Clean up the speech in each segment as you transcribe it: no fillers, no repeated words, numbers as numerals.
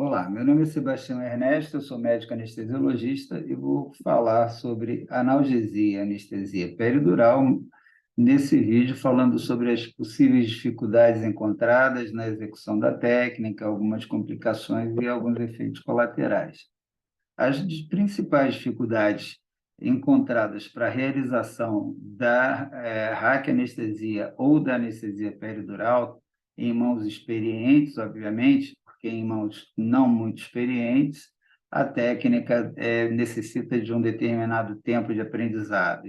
Olá, meu nome é Sebastião Ernesto, eu sou médico anestesiologista e vou falar sobre analgesia e anestesia peridural nesse vídeo, falando sobre as possíveis dificuldades encontradas na execução da técnica, algumas complicações e alguns efeitos colaterais. As principais dificuldades encontradas para a realização da raquianestesia ou da anestesia peridural em mãos experientes, obviamente, porque em mãos não muito experientes, a técnica necessita de um determinado tempo de aprendizado.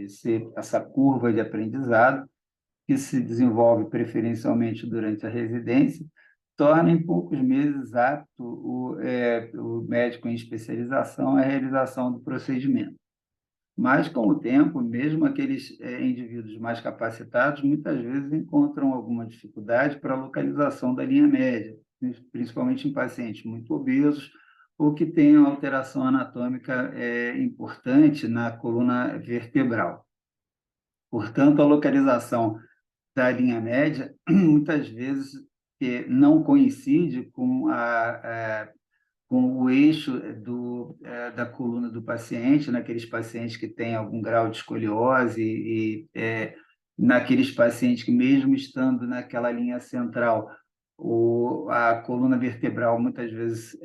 Essa curva de aprendizado, que se desenvolve preferencialmente durante a residência, torna em poucos meses apto o médico em especialização à realização do procedimento. Mas, com o tempo, mesmo aqueles indivíduos mais capacitados, muitas vezes encontram alguma dificuldade para a localização da linha média, principalmente em pacientes muito obesos ou que tenham alteração anatômica importante na coluna vertebral. Portanto, a localização da linha média muitas vezes não coincide com o eixo da coluna do paciente, naqueles pacientes que têm algum grau de escoliose naqueles pacientes que, mesmo estando naquela linha central, a coluna vertebral muitas vezes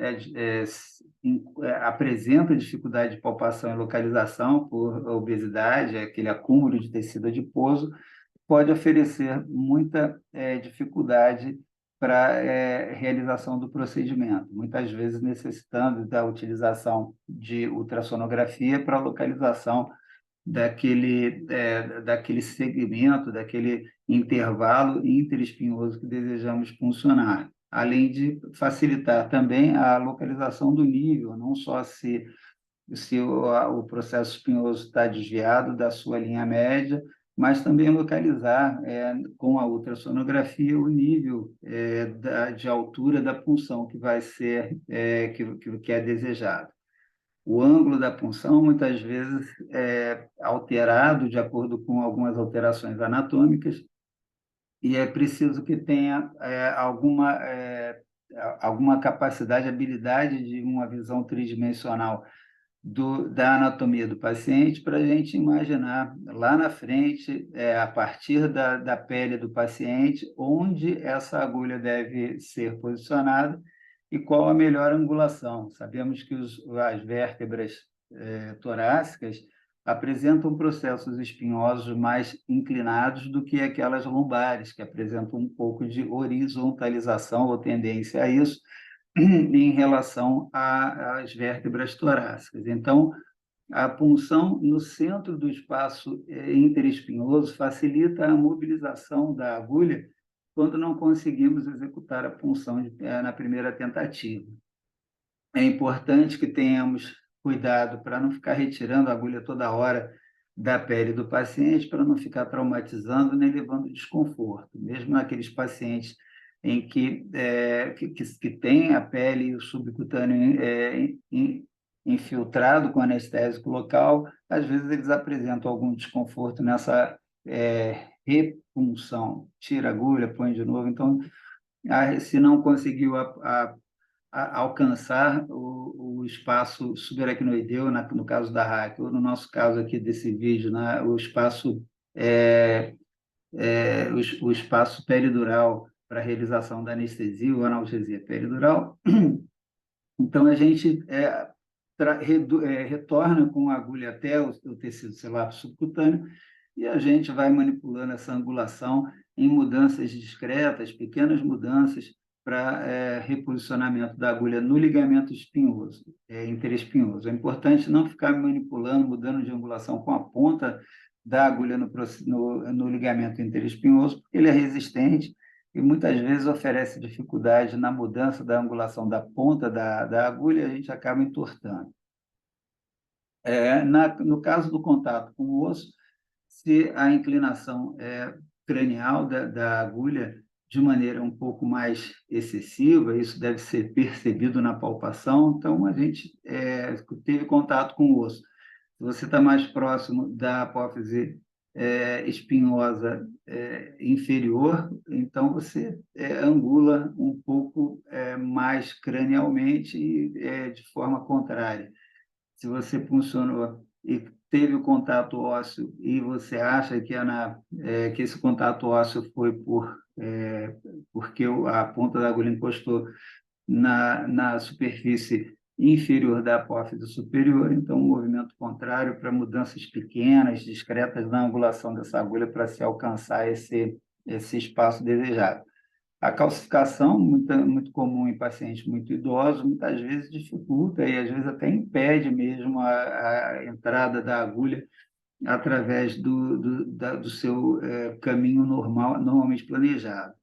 apresenta dificuldade de palpação e localização por obesidade, aquele acúmulo de tecido adiposo, pode oferecer muita dificuldade para realização do procedimento, muitas vezes necessitando da utilização de ultrassonografia para a localização daquele segmento, daquele intervalo interespinhoso que desejamos funcionar, além de facilitar também a localização do nível, não só se o processo espinhoso está desviado da sua linha média, mas também localizar com a ultrassonografia o nível de altura da punção que vai ser que é desejado. O ângulo da punção muitas vezes é alterado de acordo com algumas alterações anatômicas e é preciso que tenha alguma capacidade, habilidade de uma visão tridimensional da anatomia do paciente para a gente imaginar lá na frente, a partir da pele do paciente, onde essa agulha deve ser posicionada e qual a melhor angulação. Sabemos que as vértebras torácicas apresentam processos espinhosos mais inclinados do que aquelas lombares, que apresentam um pouco de horizontalização ou tendência a isso, em relação às vértebras torácicas. Então, a punção no centro do espaço interespinhoso facilita a mobilização da agulha quando não conseguimos executar a punção na primeira tentativa. É importante que tenhamos cuidado para não ficar retirando a agulha toda hora da pele do paciente, para não ficar traumatizando nem levando desconforto. Mesmo naqueles pacientes em que tem a pele e o subcutâneo infiltrado com anestésico local, às vezes eles apresentam algum desconforto nessa repunção. Tira a agulha, põe de novo. Então, se não conseguiu alcançar o espaço subaracnoideu, no caso da RAC, ou no nosso caso aqui desse vídeo, né, é, o espaço peridural para a realização da anestesia ou analgesia peridural. Então, a gente retorna com a agulha até o tecido celular subcutâneo e a gente vai manipulando essa angulação em mudanças discretas, pequenas mudanças para reposicionamento da agulha no ligamento espinhoso, interespinhoso. É importante não ficar manipulando, mudando de angulação com a ponta da agulha no ligamento interespinhoso, porque ele é resistente e muitas vezes oferece dificuldade na mudança da angulação da ponta da agulha e a gente acaba entortando. No caso do contato com o osso, se a inclinação cranial da agulha de maneira um pouco mais excessiva, isso deve ser percebido na palpação, então a gente teve contato com o osso. Se você está mais próximo da apófise espinhosa inferior, então você angula um pouco mais cranialmente e de forma contrária. Se você funcionou e teve o contato ósseo e você acha que, que esse contato ósseo foi porque a ponta da agulha encostou na superfície inferior da apófise superior, então um movimento contrário para mudanças pequenas, discretas na angulação dessa agulha para se alcançar esse espaço desejado. A calcificação, muito comum em pacientes muito idosos, muitas vezes dificulta e às vezes até impede mesmo a entrada da agulha através do seu caminho normal, normalmente planejado.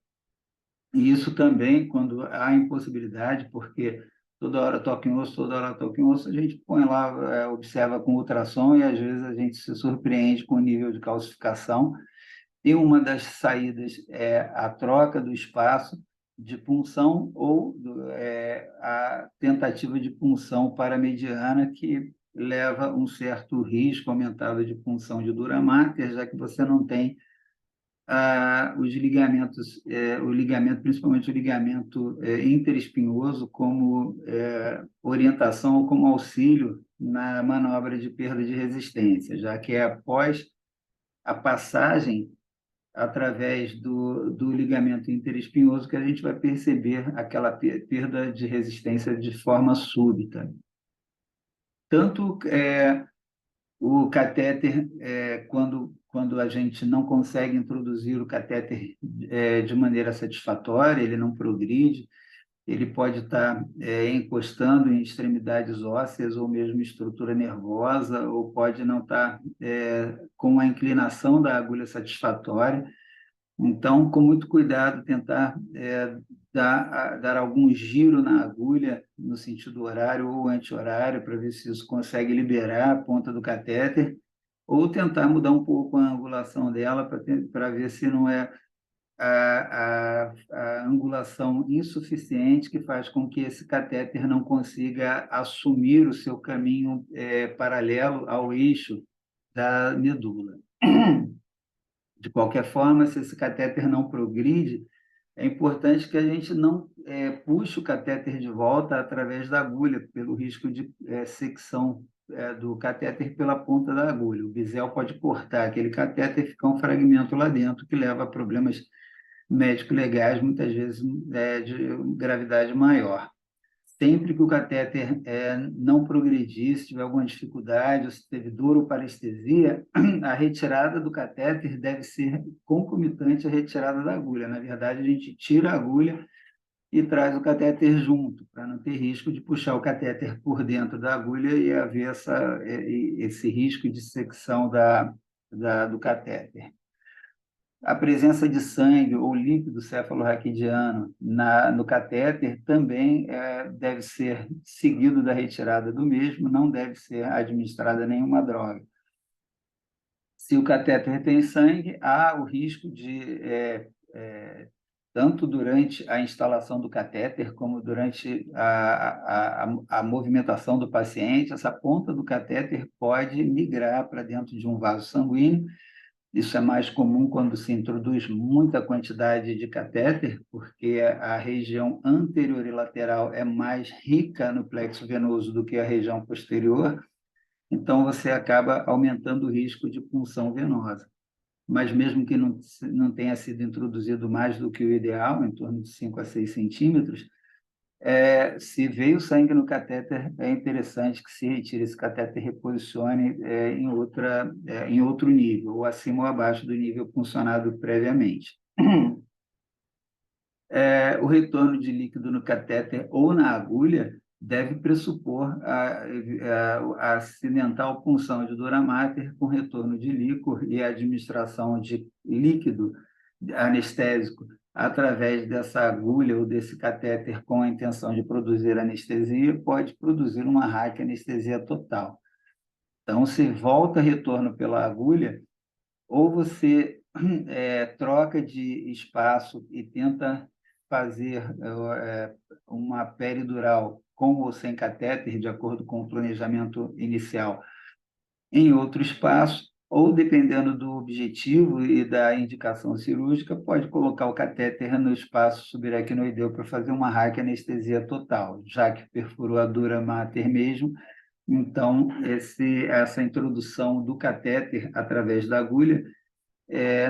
E isso também, quando há impossibilidade, porque toda hora toca em osso, toda hora toca em osso, a gente põe lá, observa com ultrassom e às vezes a gente se surpreende com o nível de calcificação. E uma das saídas é a troca do espaço de punção ou a tentativa de punção paramediana, que leva um certo risco aumentado de punção de Duramarter, já que você não tem os ligamentos, o ligamento, principalmente o ligamento interespinhoso, como orientação ou como auxílio na manobra de perda de resistência, já que é após a passagem através do ligamento interespinhoso que a gente vai perceber aquela perda de resistência de forma súbita. Tanto o catéter, quando a gente não consegue introduzir o catéter de maneira satisfatória, ele não progride, ele pode estar encostando em extremidades ósseas ou mesmo estrutura nervosa, ou pode não estar com a inclinação da agulha satisfatória. Então, com muito cuidado, tentar dar algum giro na agulha no sentido horário ou anti-horário para ver se isso consegue liberar a ponta do catéter, ou tentar mudar um pouco a angulação dela para ver se não é a angulação insuficiente que faz com que esse catéter não consiga assumir o seu caminho paralelo ao eixo da medula. De qualquer forma, se esse catéter não progride, é importante que a gente não puxe o catéter de volta através da agulha, pelo risco de secção do catéter pela ponta da agulha. O bisel pode cortar aquele catéter e ficar um fragmento lá dentro, que leva a problemas médico-legais, muitas vezes de gravidade maior. Sempre que o catéter não progredir, se tiver alguma dificuldade, ou se teve dor ou parestesia, a retirada do catéter deve ser concomitante à retirada da agulha. Na verdade, a gente tira a agulha e traz o catéter junto, para não ter risco de puxar o catéter por dentro da agulha e haver esse risco de secção do catéter. A presença de sangue ou líquido cefalorraquidiano no catéter também deve ser seguido da retirada do mesmo, não deve ser administrada nenhuma droga. Se o catéter tem sangue, há o risco de, tanto durante a instalação do catéter como durante a movimentação do paciente, essa ponta do catéter pode migrar para dentro de um vaso sanguíneo. Isso é mais comum quando se introduz muita quantidade de catéter, porque a região anterior e lateral é mais rica no plexo venoso do que a região posterior, então você acaba aumentando o risco de punção venosa. Mas mesmo que não tenha sido introduzido mais do que o ideal, em torno de 5 a 6 centímetros, se veio sangue no catéter, é interessante que se retire esse catéter e reposicione em outro nível, ou acima ou abaixo do nível funcionado previamente. O retorno de líquido no catéter ou na agulha deve pressupor a acidental punção de Duramarter com retorno de líquor e a administração de líquido anestésico através dessa agulha ou desse catéter com a intenção de produzir anestesia, pode produzir uma raquianestesia total. Então, se volta retorno pela agulha, ou você troca de espaço e tenta fazer uma peridural com ou sem catéter, de acordo com o planejamento inicial, em outro espaço, ou, dependendo do objetivo e da indicação cirúrgica, pode colocar o catéter no espaço subaracnoideu para fazer uma raquianestesia total, já que perfurou a dura mater mesmo. Então, essa introdução do catéter através da agulha,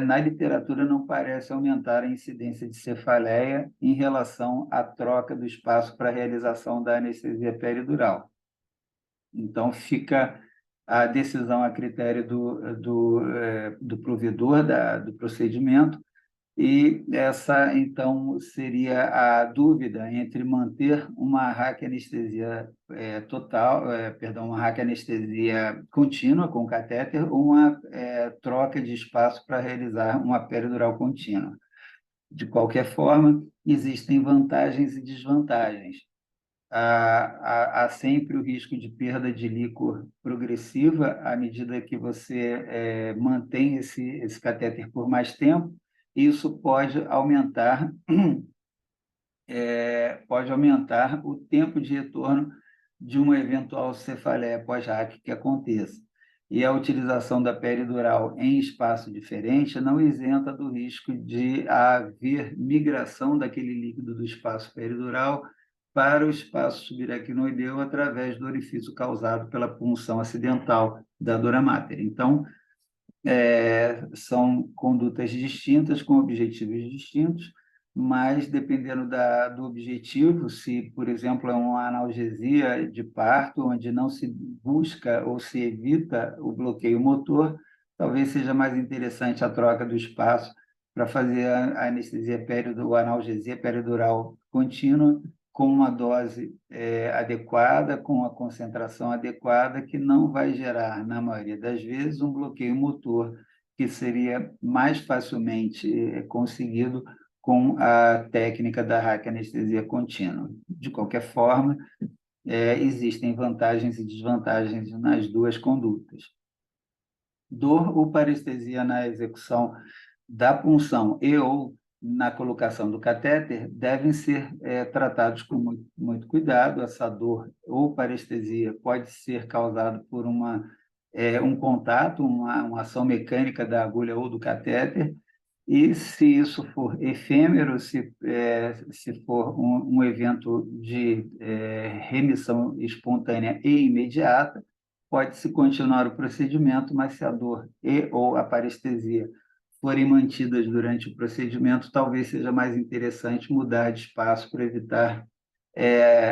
na literatura não parece aumentar a incidência de cefaleia em relação à troca do espaço para a realização da anestesia peridural. Então, fica a decisão a critério do provedor do procedimento, e essa, então, seria a dúvida entre manter uma raquianestesia total, perdão, uma raquianestesia contínua com catéter ou uma troca de espaço para realizar uma peridural contínua. De qualquer forma, existem vantagens e desvantagens. Há sempre o risco de perda de líquor progressiva à medida que você mantém esse catéter por mais tempo. Isso pode aumentar o tempo de retorno de uma eventual cefaleia pós-RAC que aconteça. E a utilização da peridural em espaço diferente não isenta do risco de haver migração daquele líquido do espaço peridural para o espaço subaracnoideu através do orifício causado pela punção acidental da dura mater. Então, são condutas distintas, com objetivos distintos, mas dependendo do objetivo, se, por exemplo, é uma analgesia de parto, onde não se busca ou se evita o bloqueio motor, talvez seja mais interessante a troca do espaço para fazer a anestesia ou analgesia peridural contínua, com uma dose adequada, com a concentração adequada, que não vai gerar, na maioria das vezes, um bloqueio motor, que seria mais facilmente conseguido com a técnica da raquianestesia contínua. De qualquer forma, existem vantagens e desvantagens nas duas condutas. Dor ou parestesia na execução da punção e ou na colocação do catéter devem ser tratados com muito, muito cuidado. Essa dor ou parestesia pode ser causada por um contato, uma ação mecânica da agulha ou do catéter, e se isso for efêmero, se for um evento de remissão espontânea e imediata, pode-se continuar o procedimento, mas se a dor e ou a parestesia forem mantidas durante o procedimento, talvez seja mais interessante mudar de espaço para evitar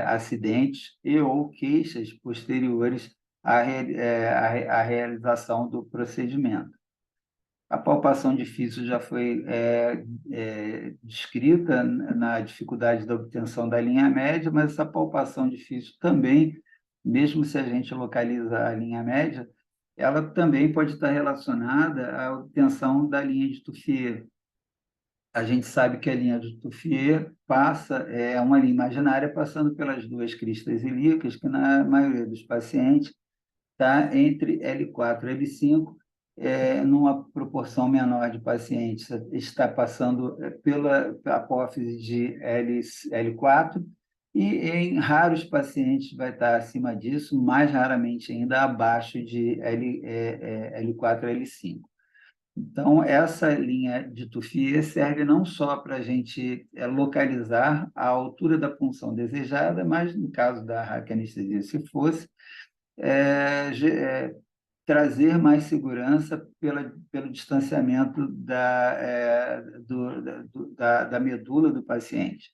acidentes e ou queixas posteriores à realização do procedimento. A palpação difícil já foi descrita na dificuldade da obtenção da linha média, mas essa palpação difícil também, mesmo se a gente localiza a linha média, ela também pode estar relacionada à obtenção da linha de Touffier. A gente sabe que a linha de Touffier é uma linha imaginária passando pelas duas cristas ilíacas, que na maioria dos pacientes está entre L4 e L5, numa proporção menor de pacientes está passando pela apófise de L4, e em raros pacientes vai estar acima disso, mais raramente ainda abaixo de L4 e L5. Então, essa linha de Touffier serve não só para a gente localizar a altura da punção desejada, mas, no caso da raquianestesia, se fosse, trazer mais segurança pelo distanciamento da medula do paciente.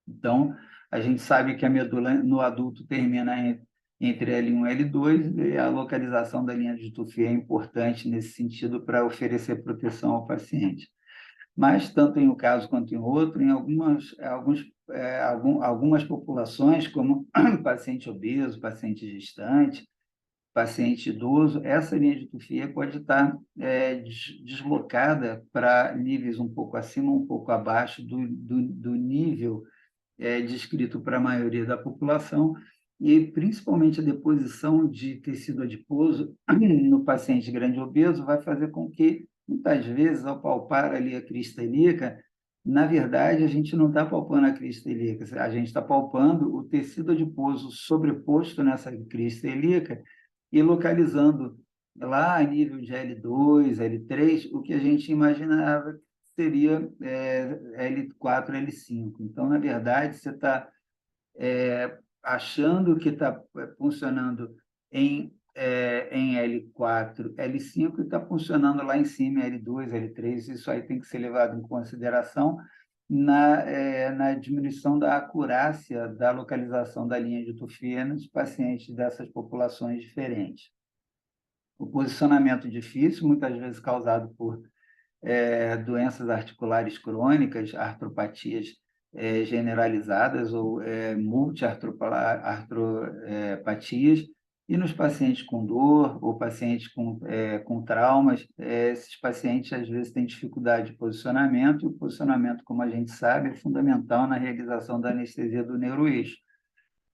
Então, a gente sabe que a medula no adulto termina entre L1 e L2, e a localização da linha de Touffier é importante nesse sentido para oferecer proteção ao paciente. Mas, tanto em um caso quanto em outro, em algumas populações, como paciente obeso, paciente gestante, paciente idoso, essa linha de Touffier pode estar deslocada para níveis um pouco acima, um pouco abaixo do nível descrito para a maioria da população, e principalmente a deposição de tecido adiposo no paciente grande obeso vai fazer com que, muitas vezes, ao palpar ali a crista ilíaca, na verdade, a gente não está palpando a crista ilíaca, a gente está palpando o tecido adiposo sobreposto nessa crista ilíaca e localizando lá a nível de L2, L3, o que a gente imaginava que seria L4, L5. Então, na verdade, você está achando que está funcionando em L4, L5 e está funcionando lá em cima, L2, L3. Isso aí tem que ser levado em consideração na diminuição da acurácia da localização da linha de Tuffier nos pacientes dessas populações diferentes. O posicionamento difícil, muitas vezes causado por doenças articulares crônicas, artropatias generalizadas ou multiartropatias, e nos pacientes com dor ou pacientes com traumas, esses pacientes às vezes têm dificuldade de posicionamento, e o posicionamento, como a gente sabe, é fundamental na realização da anestesia do neuroeixo,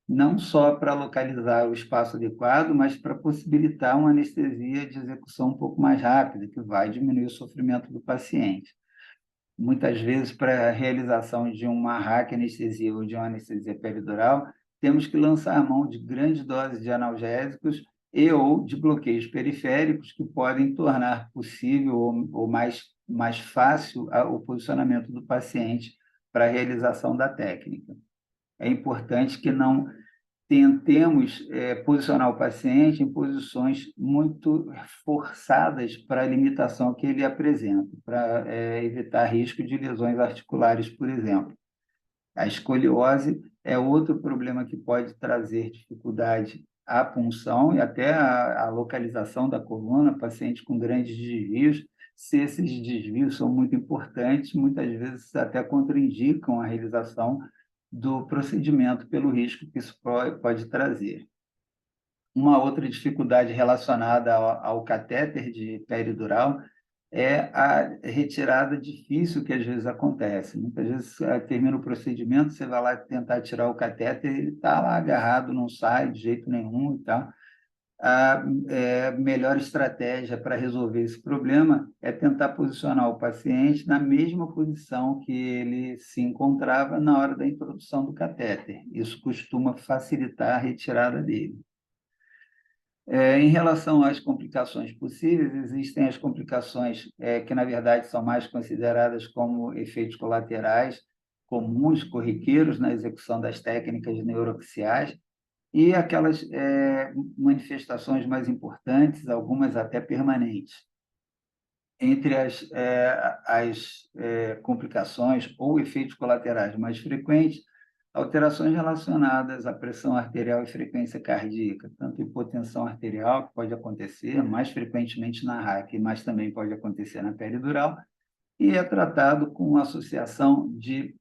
não só para localizar o espaço adequado, mas para possibilitar uma anestesia de execução um pouco mais rápida, que vai diminuir o sofrimento do paciente. Muitas vezes, para a realização de uma raquianestesia ou de uma anestesia peridural, temos que lançar mão de grandes doses de analgésicos e ou de bloqueios periféricos que podem tornar possível ou mais fácil o posicionamento do paciente para a realização da técnica. É importante que não tentemos posicionar o paciente em posições muito forçadas para a limitação que ele apresenta, para evitar risco de lesões articulares, por exemplo. A escoliose é outro problema que pode trazer dificuldade à punção e até à localização da coluna, paciente com grandes desvios. Se esses desvios são muito importantes, muitas vezes até contraindicam a realização do procedimento pelo risco que isso pode trazer. Uma outra dificuldade relacionada ao catéter de peridural é a retirada difícil que às vezes acontece. Muitas vezes termina o procedimento, você vai lá tentar tirar o catéter, ele está lá agarrado, não sai de jeito nenhum e tal. A melhor estratégia para resolver esse problema é tentar posicionar o paciente na mesma posição que ele se encontrava na hora da introdução do catéter. Isso costuma facilitar a retirada dele. Em relação às complicações possíveis, existem as complicações que, na verdade, são mais consideradas como efeitos colaterais comuns, corriqueiros na execução das técnicas neuroaxiais, e aquelas manifestações mais importantes, algumas até permanentes. Entre as complicações ou efeitos colaterais mais frequentes, alterações relacionadas à pressão arterial e frequência cardíaca, tanto hipotensão arterial, que pode acontecer mais frequentemente na RAC, mas também pode acontecer na peridural, e é tratado com associação de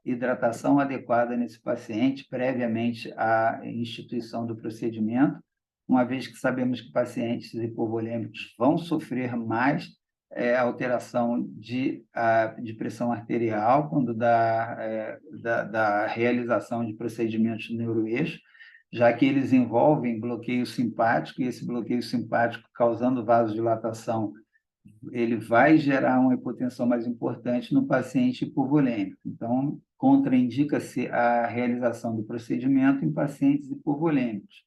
hidratação adequada nesse paciente, previamente à instituição do procedimento, uma vez que sabemos que pacientes hipovolêmicos vão sofrer mais alteração de pressão arterial quando da realização de procedimentos de neuroeixo, já que eles envolvem bloqueio simpático, e esse bloqueio simpático causando vasodilatação ele vai gerar uma hipotensão mais importante no paciente hipovolêmico. Então, contraindica-se a realização do procedimento em pacientes hipovolêmicos.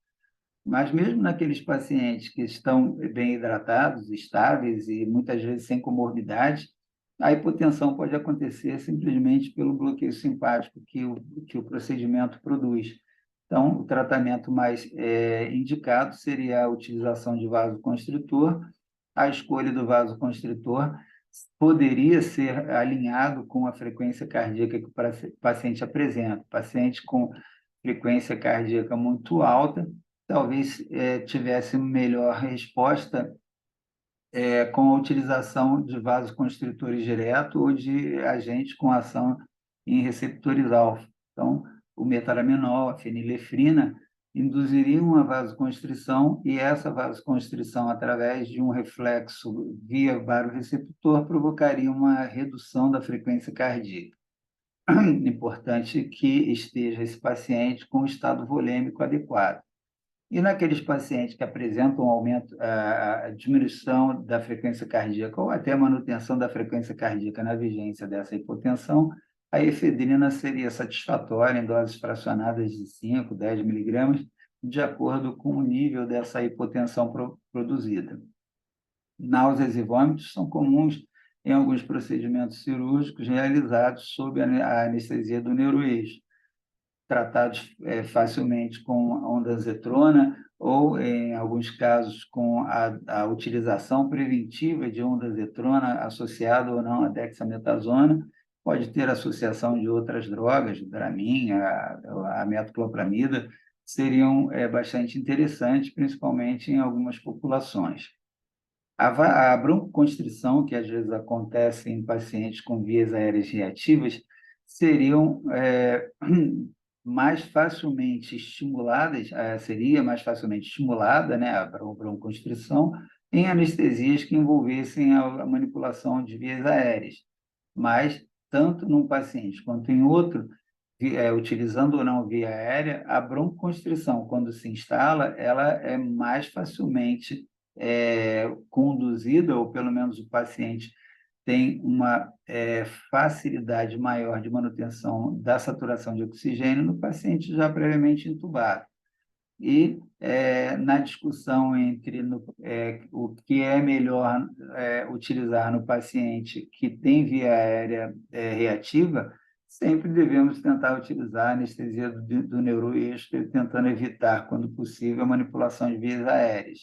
Mas mesmo naqueles pacientes que estão bem hidratados, estáveis e muitas vezes sem comorbidade, a hipotensão pode acontecer simplesmente pelo bloqueio simpático que o procedimento produz. Então, o tratamento mais indicado seria a utilização de vasoconstritor. A escolha do vasoconstritor poderia ser alinhado com a frequência cardíaca que o paciente apresenta. Paciente com frequência cardíaca muito alta, talvez tivesse melhor resposta com a utilização de vasoconstritores direto ou de agentes com ação em receptores alfa. Então, o metaraminol, a fenilefrina, induziriam uma vasoconstrição, e essa vasoconstrição, através de um reflexo via baroreceptor, provocaria uma redução da frequência cardíaca. Importante que esteja esse paciente com o estado volêmico adequado. E naqueles pacientes que apresentam um aumento, a diminuição da frequência cardíaca ou até manutenção da frequência cardíaca na vigência dessa hipotensão, a efedrina seria satisfatória em doses fracionadas de 5, 10 miligramas, de acordo com o nível dessa hipotensão produzida. Náuseas e vômitos são comuns em alguns procedimentos cirúrgicos realizados sob a anestesia do neuroeixo, tratados facilmente com a ondansetrona ou, em alguns casos, com a utilização preventiva de ondansetrona associada ou não à dexametasona. Pode ter associação de outras drogas, Dramin, a metoclopramida, seriam bastante interessantes, principalmente em algumas populações. A broncoconstrição, que às vezes acontece em pacientes com vias aéreas reativas, seriam mais facilmente estimuladas, seria mais facilmente estimulada, né, a broncoconstrição, em anestesias que envolvessem a manipulação de vias aéreas. Mas, tanto num paciente quanto em outro, utilizando ou não via aérea, a broncoconstrição, quando se instala, ela é mais facilmente conduzida, ou pelo menos o paciente tem uma facilidade maior de manutenção da saturação de oxigênio no paciente já previamente intubado. E na discussão entre o que é melhor utilizar no paciente que tem via aérea reativa, sempre devemos tentar utilizar a anestesia do neuroeixo, tentando evitar, quando possível, a manipulação de vias aéreas.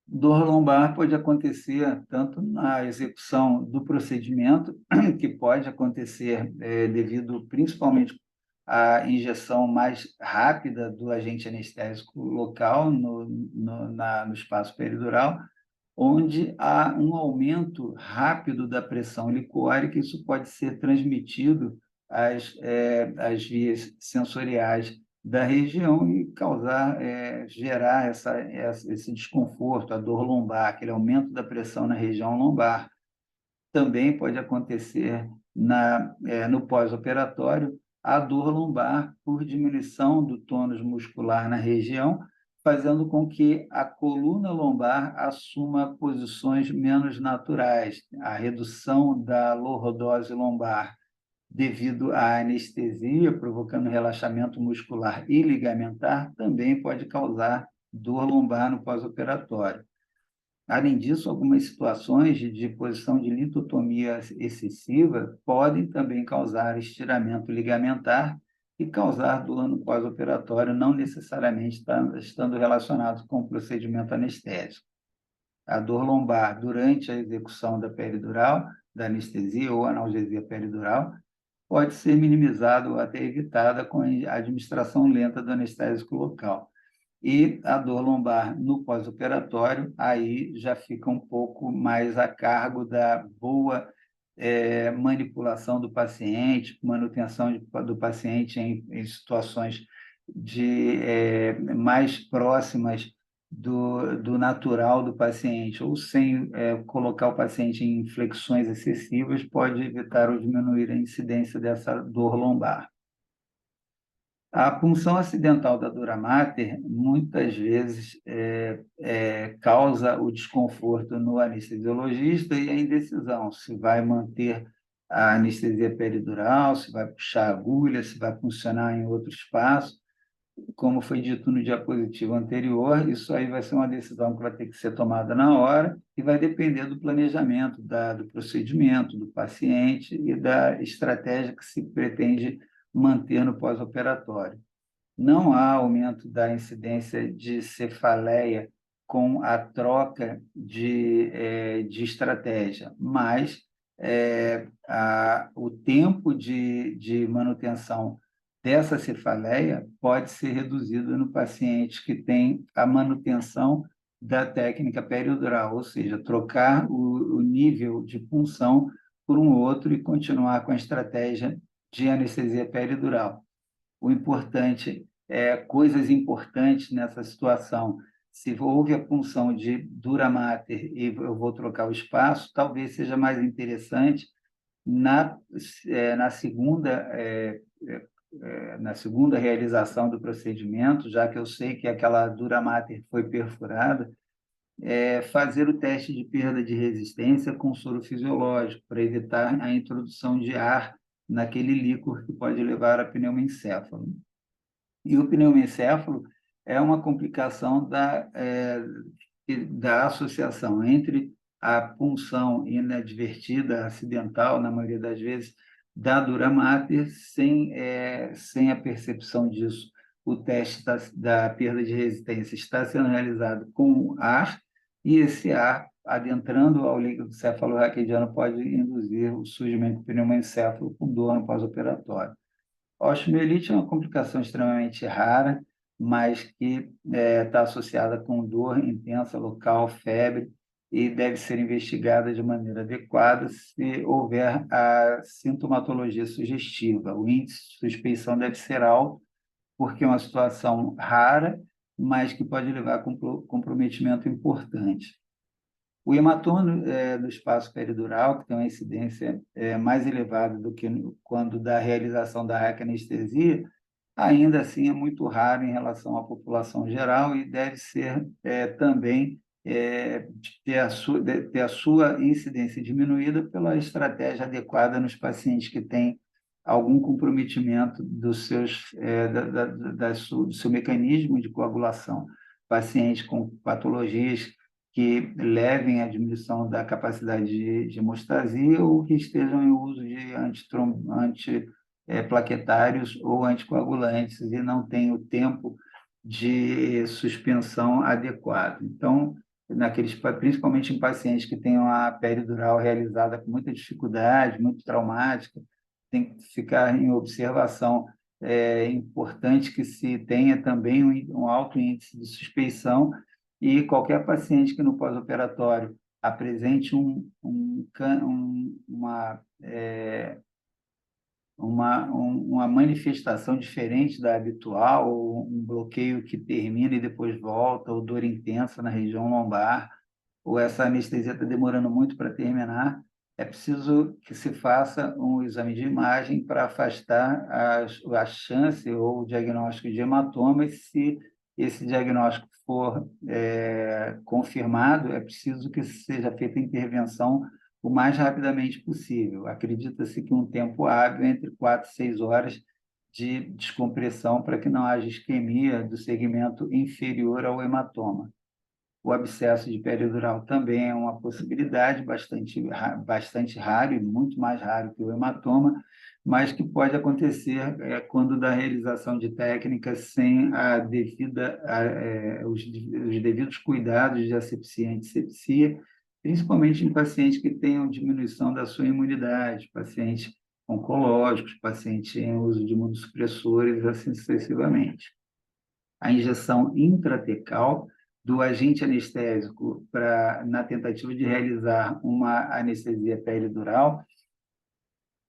Dor lombar pode acontecer tanto na execução do procedimento, que pode acontecer devido principalmente à injeção mais rápida do agente anestésico local no espaço peridural, onde há um aumento rápido da pressão licórica. Isso pode ser transmitido às vias sensoriais da região e gerar esse desconforto, a dor lombar, aquele aumento da pressão na região lombar. Também pode acontecer no pós-operatório a dor lombar por diminuição do tônus muscular na região, fazendo com que a coluna lombar assuma posições menos naturais. A redução da lordose lombar devido à anestesia, provocando relaxamento muscular e ligamentar, também pode causar dor lombar no pós-operatório. Além disso, algumas situações de posição de litotomia excessiva podem também causar estiramento ligamentar e causar dor no pós-operatório, não necessariamente estando relacionado com o procedimento anestésico. A dor lombar durante a execução da peridural, da anestesia ou analgesia peridural, pode ser minimizada ou até evitada com a administração lenta do anestésico local. E a dor lombar no pós-operatório, aí já fica um pouco mais a cargo da boa manipulação do paciente, manutenção do paciente em situações mais próximas do natural do paciente, ou sem colocar o paciente em flexões excessivas, pode evitar ou diminuir a incidência dessa dor lombar. A punção acidental da dura mater muitas vezes causa o desconforto no anestesiologista e a indecisão se vai manter a anestesia peridural, se vai puxar a agulha, se vai funcionar em outro espaço. Como foi dito no diapositivo anterior, isso aí vai ser uma decisão que vai ter que ser tomada na hora e vai depender do planejamento do procedimento, do paciente e da estratégia que se pretende manter no pós-operatório. Não há aumento da incidência de cefaleia com a troca de estratégia, mas o tempo de manutenção dessa cefaleia pode ser reduzido no paciente que tem a manutenção da técnica peridural, ou seja, trocar o nível de punção por um outro e continuar com a estratégia de anestesia peridural. O importante coisas importantes nessa situação. Se houve a punção de dura mater e eu vou trocar o espaço, talvez seja mais interessante na segunda na segunda realização do procedimento, já que eu sei que aquela dura mater foi perfurada, fazer o teste de perda de resistência com soro fisiológico, para evitar a introdução de ar naquele líquor que pode levar a pneumoencéfalo. E o pneumoencéfalo é uma complicação da associação entre a punção inadvertida, acidental, na maioria das vezes, da dura mater, sem a percepção disso. O teste da perda de resistência está sendo realizado com ar, e esse ar, adentrando ao líquido cefalorraquidiano, pode induzir o surgimento do pneumoencéfalo com dor no pós-operatório. A osteomielite é uma complicação extremamente rara, mas que está associada com dor intensa local, febre, e deve ser investigada de maneira adequada se houver a sintomatologia sugestiva. O índice de suspeição deve ser alto, porque é uma situação rara, mas que pode levar a comprometimento importante. O hematoma no espaço peridural, que tem uma incidência mais elevada do que quando da realização da raquianestesia, ainda assim é muito raro em relação à população geral e deve ser também ter a sua incidência diminuída pela estratégia adequada nos pacientes que têm algum comprometimento do seu mecanismo de coagulação. Pacientes com patologias que levem à diminuição da capacidade de hemostasia ou que estejam em uso de plaquetários ou anticoagulantes e não tem o tempo de suspensão adequado. Então, principalmente em pacientes que tenham a peridural realizada com muita dificuldade, muito traumática, tem que ficar em observação. É importante que se tenha também um alto índice de suspeição, e qualquer paciente que no pós-operatório apresente uma manifestação diferente da habitual, ou um bloqueio que termina e depois volta, ou dor intensa na região lombar, ou essa anestesia está demorando muito para terminar, é preciso que se faça um exame de imagem para afastar a chance ou o diagnóstico de hematoma, e se esse diagnóstico for confirmado, é preciso que seja feita a intervenção o mais rapidamente possível. Acredita-se que um tempo hábil entre 4 e 6 horas de descompressão para que não haja isquemia do segmento inferior ao hematoma. O abscesso de peridural também é uma possibilidade bastante raro e muito mais raro que o hematoma, mas que pode acontecer quando da realização de técnicas sem os devidos cuidados de asepsia e antissepsia, principalmente em pacientes que tenham diminuição da sua imunidade, pacientes oncológicos, pacientes em uso de imunossupressores, assim sucessivamente. A injeção intratecal do agente anestésico na tentativa de realizar uma anestesia peridural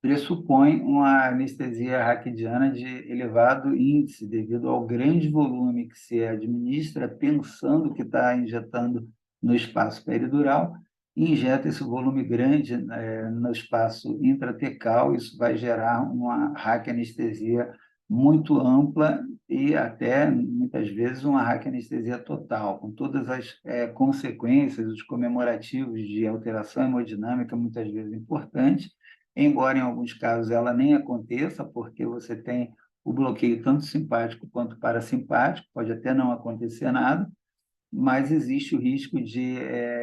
pressupõe uma anestesia raquidiana de elevado índice, devido ao grande volume que se administra pensando que está injetando no espaço peridural, e injeta esse volume grande no espaço intratecal. Isso vai gerar uma raquianestesia muito ampla e até, muitas vezes, uma raquianestesia total, com todas as consequências, os comemorativos de alteração hemodinâmica, muitas vezes importantes, embora em alguns casos ela nem aconteça, porque você tem o bloqueio tanto simpático quanto parasimpático, pode até não acontecer nada, mas existe o risco de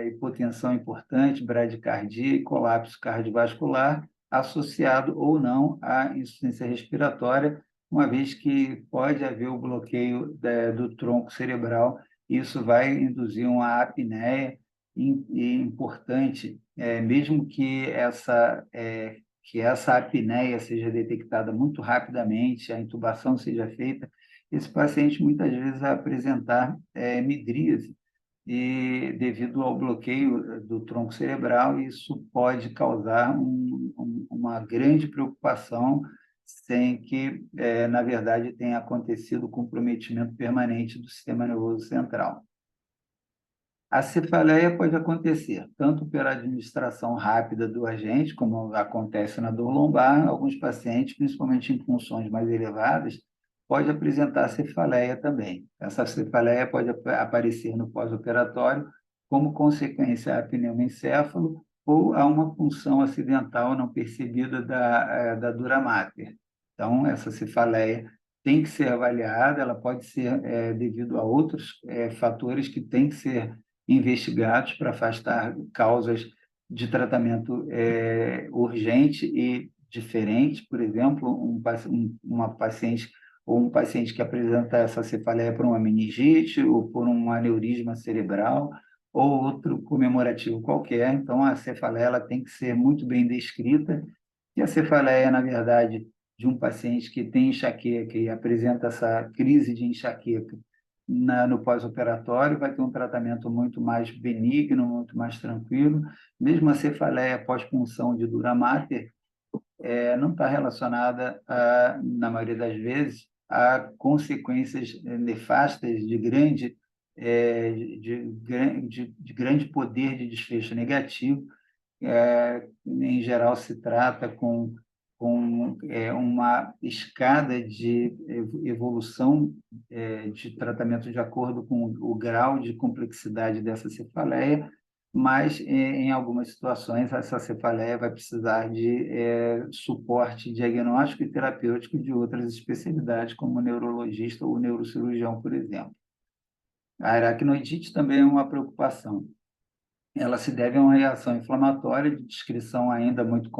hipotensão importante, bradicardia e colapso cardiovascular, associado ou não à insuficiência respiratória, uma vez que pode haver o bloqueio do tronco cerebral. Isso vai induzir uma apneia importante, mesmo que essa apneia seja detectada muito rapidamente, a intubação seja feita, esse paciente muitas vezes vai apresentar midríase, e devido ao bloqueio do tronco cerebral, isso pode causar uma grande preocupação, sem que, na verdade, tenha acontecido o comprometimento permanente do sistema nervoso central. A cefaleia pode acontecer tanto pela administração rápida do agente, como acontece na dor lombar. Alguns pacientes, principalmente em funções mais elevadas, pode apresentar cefaleia também. Essa cefaleia pode aparecer no pós-operatório como consequência a pneumoencéfalo ou a uma função acidental não percebida da dura mater. Então, essa cefaleia tem que ser avaliada, ela pode ser devido a outros fatores que têm que ser investigados para afastar causas de tratamento urgente e diferente. Por exemplo, uma paciente ou um paciente que apresenta essa cefaleia por uma meningite ou por um aneurisma cerebral ou outro comemorativo qualquer. Então, a cefaleia ela tem que ser muito bem descrita. E a cefaleia, na verdade, de um paciente que tem enxaqueca e apresenta essa crise de enxaqueca no pós-operatório, vai ter um tratamento muito mais benigno, muito mais tranquilo. Mesmo a cefaleia pós-punção de dura mater não está relacionada, na maioria das vezes, a consequências nefastas de grande poder de desfecho negativo. Em geral, se trata com uma escada de evolução de tratamento de acordo com o grau de complexidade dessa cefaleia, mas em algumas situações essa cefaleia vai precisar de suporte diagnóstico e terapêutico de outras especialidades, como o neurologista ou o neurocirurgião, por exemplo. A aracnoidite também é uma preocupação. Ela se deve a uma reação inflamatória de descrição ainda muito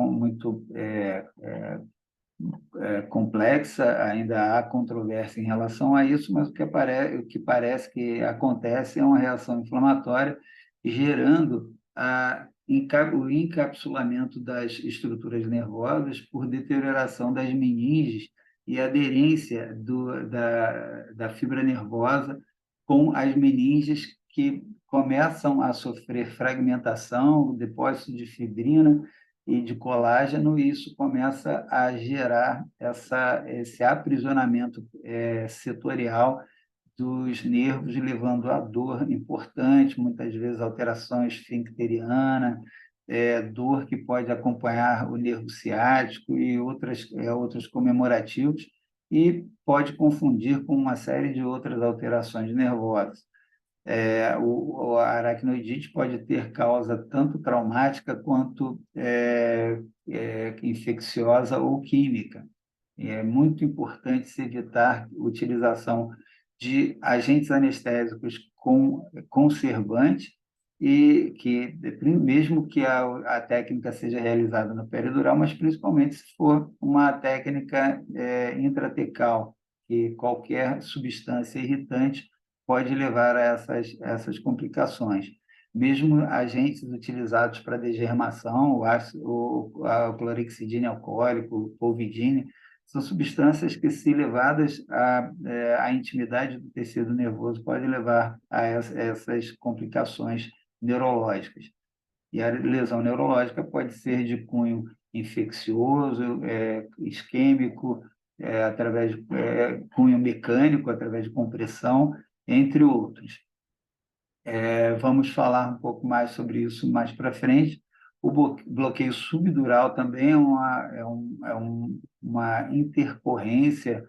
complexa, ainda há controvérsia em relação a isso, mas o que parece que acontece é uma reação inflamatória gerando o encapsulamento das estruturas nervosas por deterioração das meninges e aderência da fibra nervosa com as meninges que começam a sofrer fragmentação, depósito de fibrina e de colágeno, e isso começa a gerar esse aprisionamento setorial dos nervos, levando a dor importante, muitas vezes alteração esfincteriana, dor que pode acompanhar o nervo ciático e outros comemorativos, e pode confundir com uma série de outras alterações nervosas. A aracnoidite pode ter causa tanto traumática quanto infecciosa ou química. E é muito importante se evitar a utilização de agentes anestésicos com conservante e que, mesmo que a técnica seja realizada no peridural, mas principalmente se for uma técnica intratecal, que qualquer substância irritante pode levar a essas complicações. Mesmo agentes utilizados para degermação, a clorexidina alcoólico, o polvidine, são substâncias que, se levadas à intimidade do tecido nervoso, podem levar a essas complicações neurológicas. E a lesão neurológica pode ser de cunho infeccioso, isquêmico, através de cunho mecânico, através de compressão, entre outros. Vamos falar um pouco mais sobre isso mais para frente. O bloqueio subdural também uma intercorrência,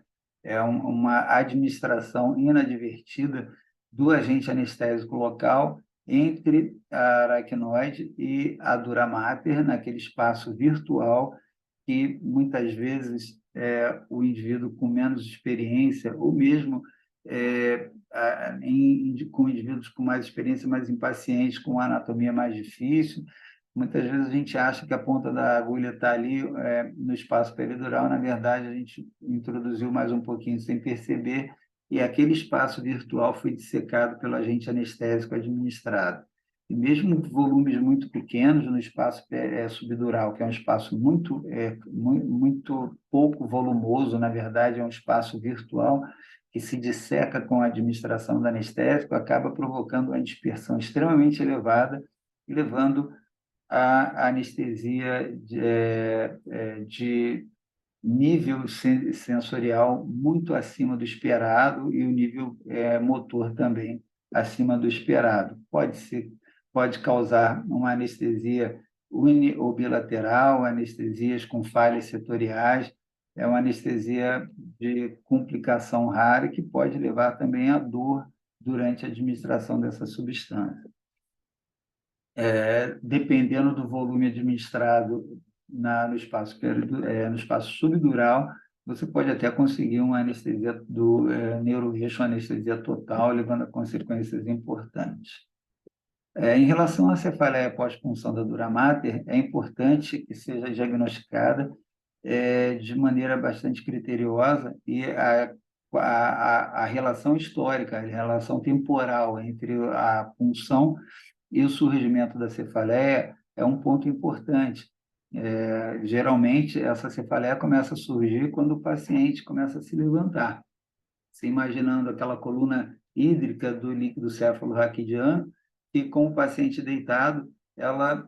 uma administração inadvertida do agente anestésico local entre a aracnoide e a dura mater, naquele espaço virtual que muitas vezes o indivíduo com menos experiência, ou mesmo com indivíduos com mais experiência, mais impacientes, com anatomia mais difícil, muitas vezes a gente acha que a ponta da agulha está ali no espaço peridural, na verdade a gente introduziu mais um pouquinho sem perceber, e aquele espaço virtual foi dissecado pelo agente anestésico administrado. E mesmo volumes muito pequenos no espaço subdural, que é um espaço muito pouco volumoso, na verdade é um espaço virtual, que se disseca com a administração do anestésico, acaba provocando uma dispersão extremamente elevada e levando a anestesia de nível sensorial muito acima do esperado e o nível motor também acima do esperado. Pode causar uma anestesia uni ou bilateral, anestesias com falhas setoriais, é uma anestesia de complicação rara que pode levar também à dor durante a administração dessa substância. Dependendo do volume administrado no espaço subdural, você pode até conseguir uma anestesia do neuroeixo, uma anestesia total, levando a consequências importantes. Em relação à cefaleia pós-punção da dura mater, é importante que seja diagnosticada de maneira bastante criteriosa e a relação histórica, a relação temporal entre a punção e o surgimento da cefaleia é um ponto importante. Geralmente, essa cefaleia começa a surgir quando o paciente começa a se levantar, se imaginando aquela coluna hídrica do líquido céfalo-raquidiano, e com o paciente deitado, ela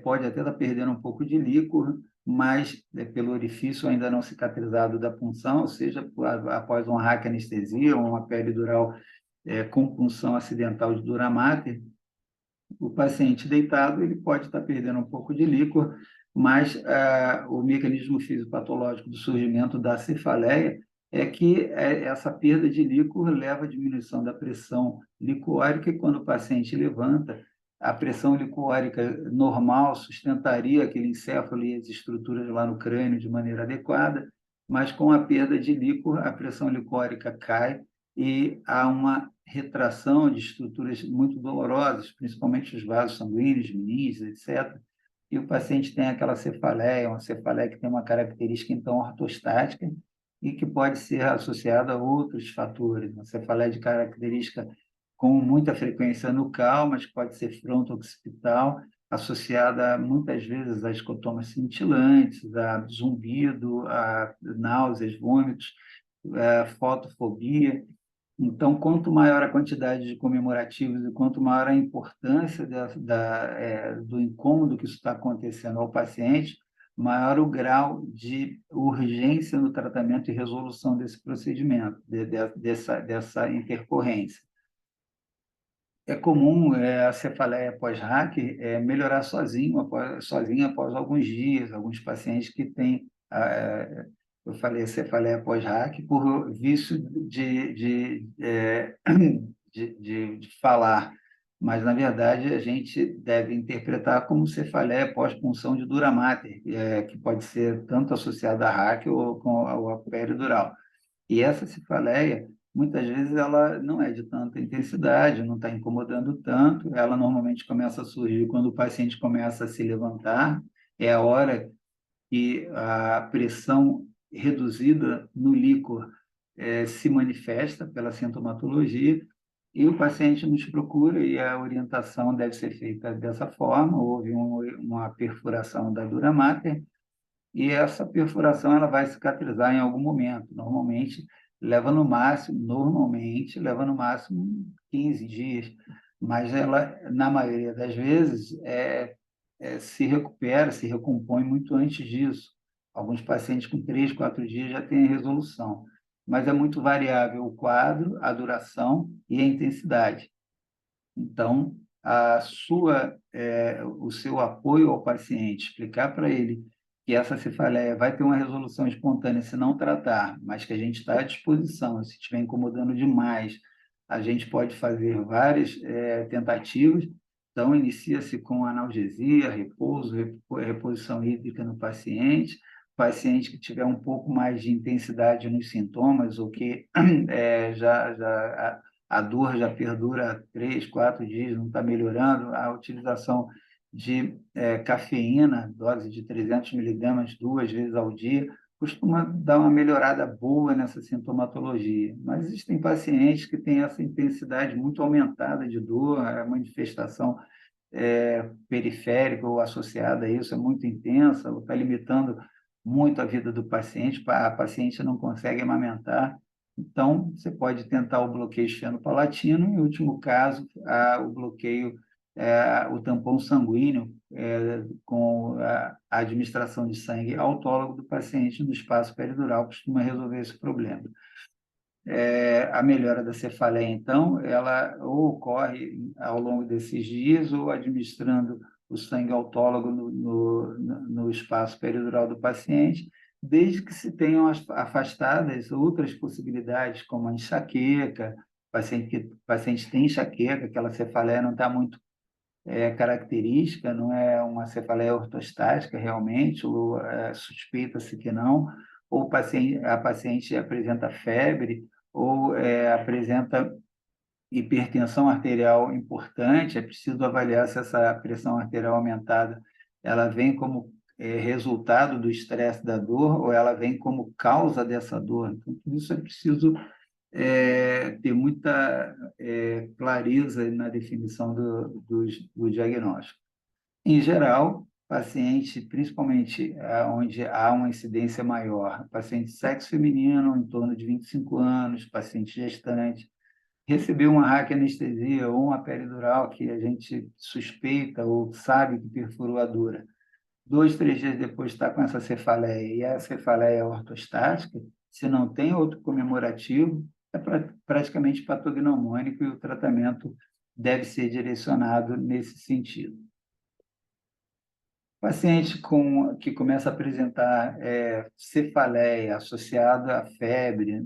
pode até estar perdendo um pouco de líquor, mas pelo orifício ainda não cicatrizado da punção, ou seja, após uma raquianestesia ou uma peridural com punção acidental de dura mater, o paciente deitado ele pode estar perdendo um pouco de líquor, mas o mecanismo fisiopatológico do surgimento da cefaleia é que essa perda de líquor leva à diminuição da pressão licórica e quando o paciente levanta, a pressão licórica normal sustentaria aquele encéfalo e as estruturas lá no crânio de maneira adequada, mas com a perda de líquor, a pressão licórica cai e há uma retração de estruturas muito dolorosas, principalmente os vasos sanguíneos, meninges, etc. E o paciente tem aquela cefaleia, uma cefaleia que tem uma característica, então, ortostática e que pode ser associada a outros fatores. Uma cefaleia de característica com muita frequência nucal, mas pode ser fronto-occipital, associada muitas vezes a escotomas cintilantes, a zumbido, a náuseas, vômitos, fotofobia. Então, quanto maior a quantidade de comemorativos e quanto maior a importância do incômodo que isso está acontecendo ao paciente, maior o grau de urgência no tratamento e resolução desse procedimento, dessa intercorrência. É comum a cefaleia pós-RAC melhorar sozinha após alguns dias. Alguns pacientes que têm, eu falei, cefaleia pós-RAC por vício de falar, mas, na verdade, a gente deve interpretar como cefaleia pós-punção de dura mater, que pode ser tanto associada a RAC ou com a peridural. E essa cefaleia, muitas vezes, ela não é de tanta intensidade, não está incomodando tanto. Ela normalmente começa a surgir quando o paciente começa a se levantar. É a hora que a pressão reduzida no líquor se manifesta pela sintomatologia e o paciente nos procura e a orientação deve ser feita dessa forma. Houve uma perfuração da dura mater e essa perfuração ela vai cicatrizar em algum momento. Normalmente leva no máximo 15 dias, mas ela, na maioria das vezes, se recupera, se recompõe muito antes disso. Alguns pacientes com 3, 4 dias já têm a resolução, mas é muito variável o quadro, a duração e a intensidade. Então, o seu apoio ao paciente, explicar para ele que essa cefaleia vai ter uma resolução espontânea se não tratar, mas que a gente está à disposição. Se estiver incomodando demais, a gente pode fazer várias tentativas. Então, inicia-se com analgesia, repouso, reposição hídrica no paciente. Paciente que tiver um pouco mais de intensidade nos sintomas ou que a dor já perdura 3, 4 dias, não está melhorando, a utilização de cafeína, dose de 300 miligramas 2 vezes ao dia, costuma dar uma melhorada boa nessa sintomatologia. Mas existem pacientes que têm essa intensidade muito aumentada de dor, a manifestação periférica ou associada a isso é muito intensa, ou está limitando muito a vida do paciente, a paciente não consegue amamentar. Então, você pode tentar o bloqueio esfenopalatino, e, em último caso, o bloqueio, o tampão sanguíneo, com a administração de sangue autólogo do paciente no espaço peridural, costuma resolver esse problema. A melhora da cefaleia, então, ela ou ocorre ao longo desses dias, ou administrando o sangue autólogo no espaço peridural do paciente, desde que se tenham afastadas outras possibilidades, como a enxaqueca, paciente tem enxaqueca, aquela cefaleia não está muito característica, não é uma cefaleia ortostática realmente, ou suspeita-se que não, ou a paciente apresenta febre, ou apresenta hipertensão arterial importante, é preciso avaliar se essa pressão arterial aumentada ela vem como resultado do estresse da dor ou ela vem como causa dessa dor. Então, tudo isso é preciso ter muita clareza na definição do diagnóstico. Em geral, paciente, principalmente onde há uma incidência maior, paciente de sexo feminino, em torno de 25 anos, paciente gestante, recebeu uma raquianestesia ou uma peridural que a gente suspeita ou sabe que perfurou a dura. 2, 3 dias depois está com essa cefaleia e a cefaleia é ortostática, se não tem outro comemorativo, é praticamente patognomônico e o tratamento deve ser direcionado nesse sentido. Paciente que começa a apresentar cefaleia associada à febre,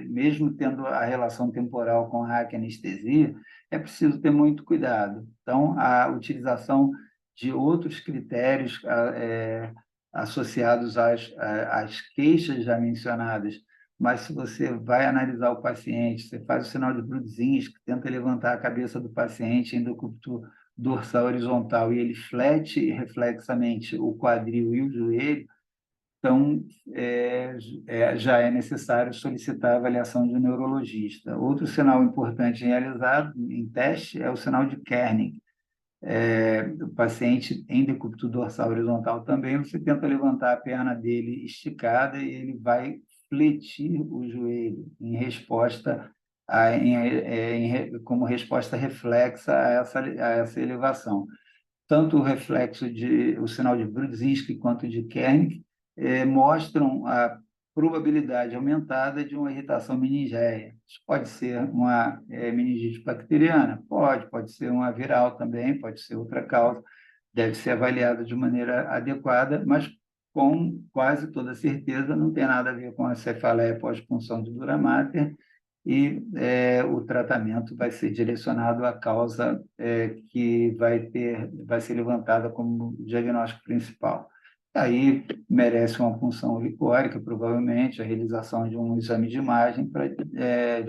mesmo tendo a relação temporal com a raquianestesia, é preciso ter muito cuidado. Então, a utilização de outros critérios associados às queixas já mencionadas, mas se você vai analisar o paciente, você faz o sinal de Brudzinski, tenta levantar a cabeça do paciente em decúbito dorsal horizontal e ele flete reflexamente o quadril e o joelho, então já é necessário solicitar a avaliação de um neurologista. Outro sinal importante realizado em teste é o sinal de Kernig. O paciente em decúbito dorsal horizontal também, você tenta levantar a perna dele esticada e ele vai fletir o joelho em resposta como resposta reflexa a essa elevação. Tanto o sinal de Brudzinski quanto de Kernig mostram a probabilidade aumentada de uma irritação meningéia. Isso pode ser uma meningite bacteriana? Pode ser uma viral também, pode ser outra causa, deve ser avaliada de maneira adequada, mas com quase toda certeza não tem nada a ver com a cefaleia pós-punção de dura mater, e o tratamento vai ser direcionado à causa que vai ser levantada como diagnóstico principal. Aí merece uma punção licórica, provavelmente, a realização de um exame de imagem para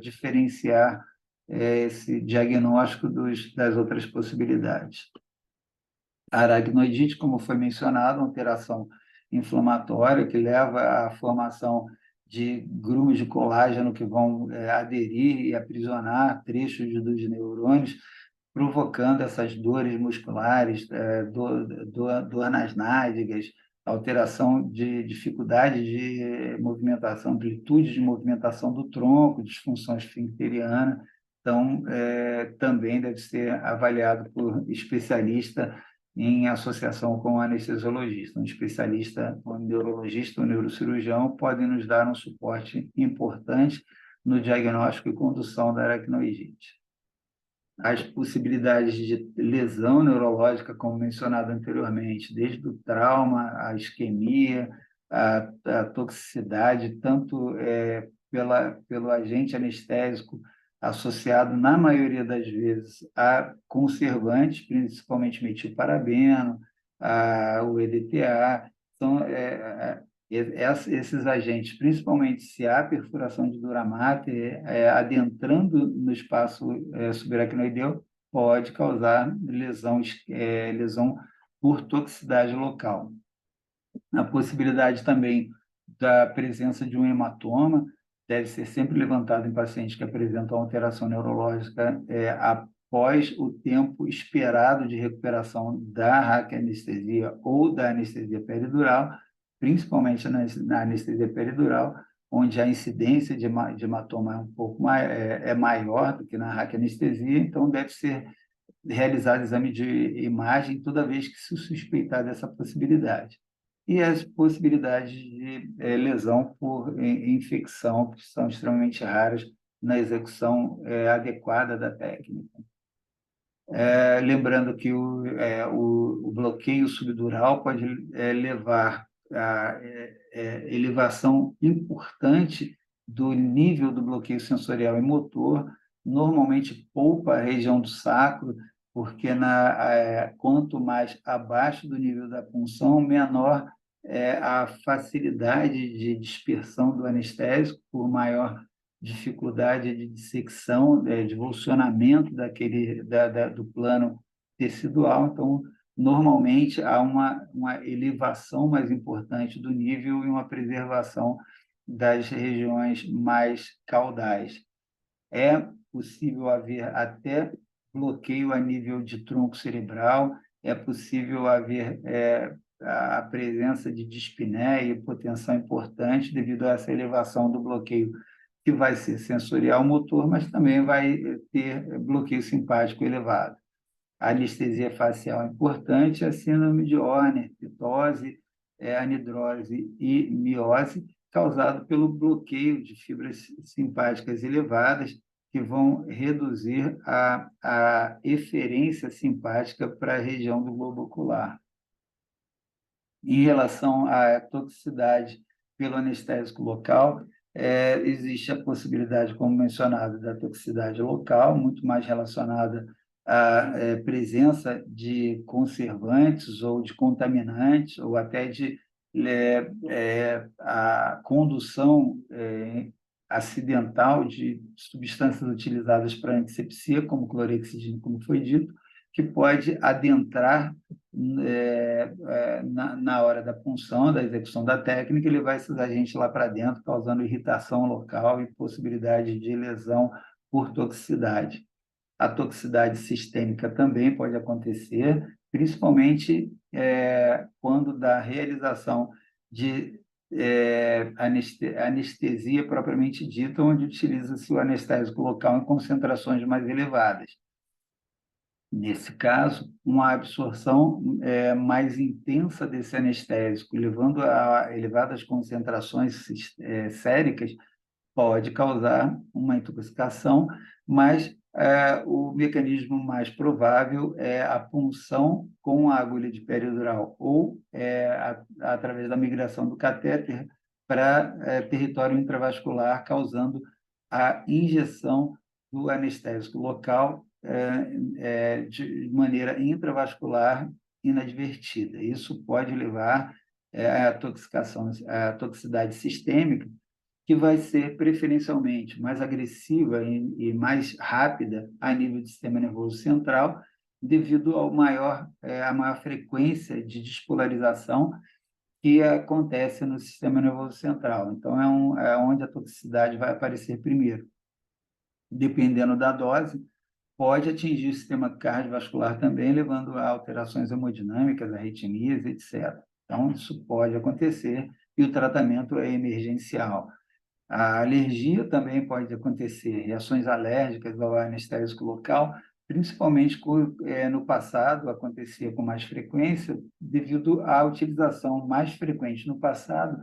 diferenciar esse diagnóstico das outras possibilidades. A aracnoidite, como foi mencionado, uma alteração inflamatória que leva à formação de grumos de colágeno que vão aderir e aprisionar trechos dos neurônios, provocando essas dores musculares, dor nas nádegas, alteração de dificuldade de movimentação, amplitude de movimentação do tronco, disfunção esfincteriana. Então, também deve ser avaliado por especialista em associação com o anestesiologista. Um especialista, um neurologista, um neurocirurgião podem nos dar um suporte importante no diagnóstico e condução da aracnoidite. As possibilidades de lesão neurológica, como mencionado anteriormente, desde o trauma, a isquemia, a toxicidade, tanto pelo agente anestésico associado, na maioria das vezes, a conservantes, principalmente metilparabeno, o EDTA. Então, esses agentes, principalmente se há perfuração de dura mater, adentrando no espaço subaracnoideu, pode causar lesão por toxicidade local. A possibilidade também da presença de um hematoma deve ser sempre levantada em pacientes que apresentam alteração neurológica após o tempo esperado de recuperação da raquianestesia ou da anestesia peridural, principalmente na anestesia peridural, onde a incidência de hematoma é maior do que na raquianestesia, então deve ser realizado exame de imagem toda vez que se suspeitar dessa possibilidade. E as possibilidades de lesão por infecção, que são extremamente raras na execução adequada da técnica. Lembrando que o bloqueio subdural pode levar a elevação importante do nível do bloqueio sensorial e motor, normalmente poupa a região do sacro, porque quanto mais abaixo do nível da punção, menor a facilidade de dispersão do anestésico por maior dificuldade de dissecção, de emulsionamento do plano tecidual. Então, normalmente, há uma elevação mais importante do nível e uma preservação das regiões mais caudais. É possível haver até bloqueio a nível de tronco cerebral, é possível haver a presença de dispneia e hipotensão importante devido a essa elevação do bloqueio, que vai ser sensorial motor, mas também vai ter bloqueio simpático elevado. A anestesia facial é importante, a síndrome de Horner, pitose, anidrose e miose, causado pelo bloqueio de fibras simpáticas elevadas, que vão reduzir a eferência simpática para a região do globo ocular. Em relação à toxicidade pelo anestésico local, existe a possibilidade, como mencionado, da toxicidade local, muito mais relacionada à presença de conservantes ou de contaminantes, ou até de a condução acidental de substâncias utilizadas para antisepsia, como clorexidina, como foi dito, que pode adentrar na hora da punção, da execução da técnica, e levar esses agentes lá para dentro, causando irritação local e possibilidade de lesão por toxicidade. A toxicidade sistêmica também pode acontecer, principalmente quando da realização de anestesia propriamente dita, onde utiliza-se o anestésico local em concentrações mais elevadas. Nesse caso, uma absorção mais intensa desse anestésico, levando a elevadas concentrações séricas, pode causar uma intoxicação, mas o mecanismo mais provável é a punção com a agulha de peridural ou através da migração do catéter para território intravascular, causando a injeção do anestésico local de maneira intravascular inadvertida. Isso pode levar à toxicidade sistêmica, que vai ser preferencialmente mais agressiva e mais rápida a nível do sistema nervoso central, devido à maior frequência de despolarização que acontece no sistema nervoso central. Então, é onde a toxicidade vai aparecer primeiro. Dependendo da dose, pode atingir o sistema cardiovascular também, levando a alterações hemodinâmicas, arritmias, etc. Então, isso pode acontecer e o tratamento é emergencial. A alergia também pode acontecer, reações alérgicas ao anestésico local, principalmente no passado acontecia com mais frequência, devido à utilização mais frequente no passado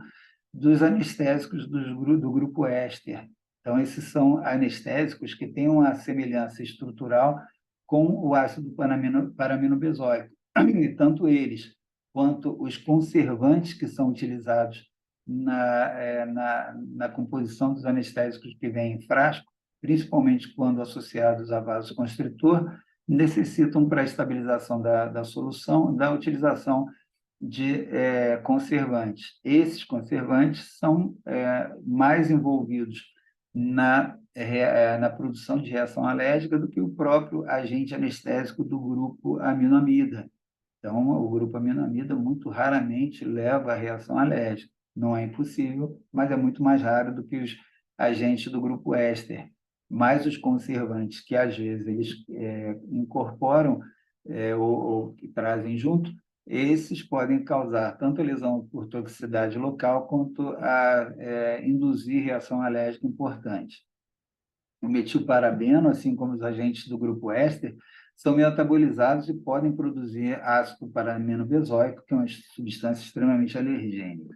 dos anestésicos do grupo éster. Então, esses são anestésicos que têm uma semelhança estrutural com o ácido paraminobenzoico. E tanto eles quanto os conservantes que são utilizados na composição dos anestésicos que vêm em frasco, principalmente quando associados a vasoconstritor, necessitam, para a estabilização da solução, da utilização de conservantes. Esses conservantes são mais envolvidos na produção de reação alérgica do que o próprio agente anestésico do grupo aminoamida. Então, o grupo aminoamida muito raramente leva a reação alérgica. Não é impossível, mas é muito mais raro do que os agentes do grupo éster. Mas os conservantes, que às vezes eles incorporam ou que trazem junto, esses podem causar tanto a lesão por toxicidade local, quanto a induzir reação alérgica importante. O metilparabeno, assim como os agentes do grupo éster, são metabolizados e podem produzir ácido paraminobenzoico, que é uma substância extremamente alergênica.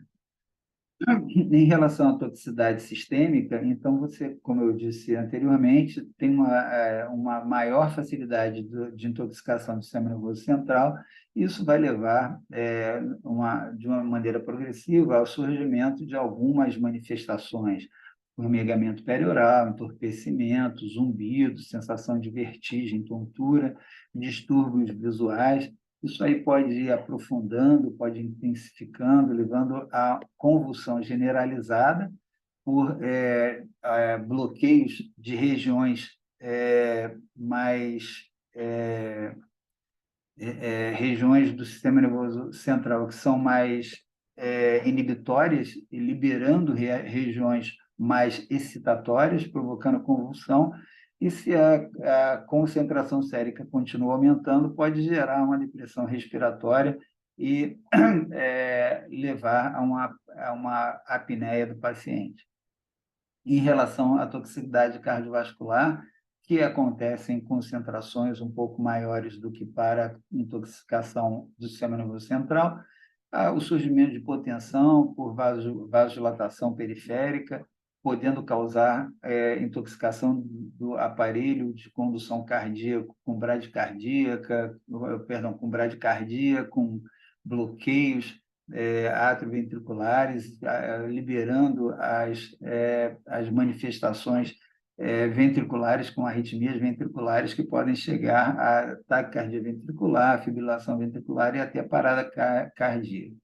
Em relação à toxicidade sistêmica, então você, como eu disse anteriormente, tem uma maior facilidade de intoxicação do sistema nervoso central. Isso vai levar, de uma maneira progressiva, ao surgimento de algumas manifestações: formigamento perioral, entorpecimento, zumbido, sensação de vertigem, tontura, distúrbios visuais, Isso aí pode ir aprofundando, pode ir intensificando, levando a convulsão generalizada por bloqueios de regiões mais regiões do sistema nervoso central que são mais inibitórias e liberando regiões mais excitatórias, provocando convulsão. E se a concentração sérica continua aumentando, pode gerar uma depressão respiratória e levar a uma apneia do paciente. Em relação à toxicidade cardiovascular, que acontece em concentrações um pouco maiores do que para intoxicação do sistema nervoso central, há o surgimento de hipotensão por vasodilatação periférica, podendo causar intoxicação do aparelho de condução cardíaca com bradicardia, com bloqueios atrioventriculares, liberando as manifestações ventriculares com arritmias ventriculares que podem chegar a taquicardia ventricular, fibrilação ventricular e até parada cardíaca.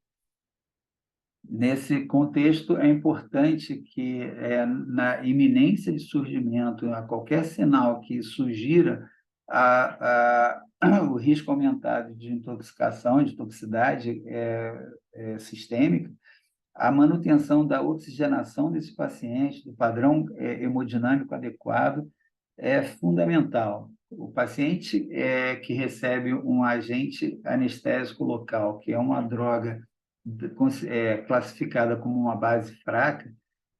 Nesse contexto, é importante que, na iminência de surgimento, a qualquer sinal que sugira o risco aumentado de intoxicação, de toxicidade sistêmica, a manutenção da oxigenação desse paciente, do padrão hemodinâmico adequado, é fundamental. O paciente que recebe um agente anestésico local, que é uma droga classificada como uma base fraca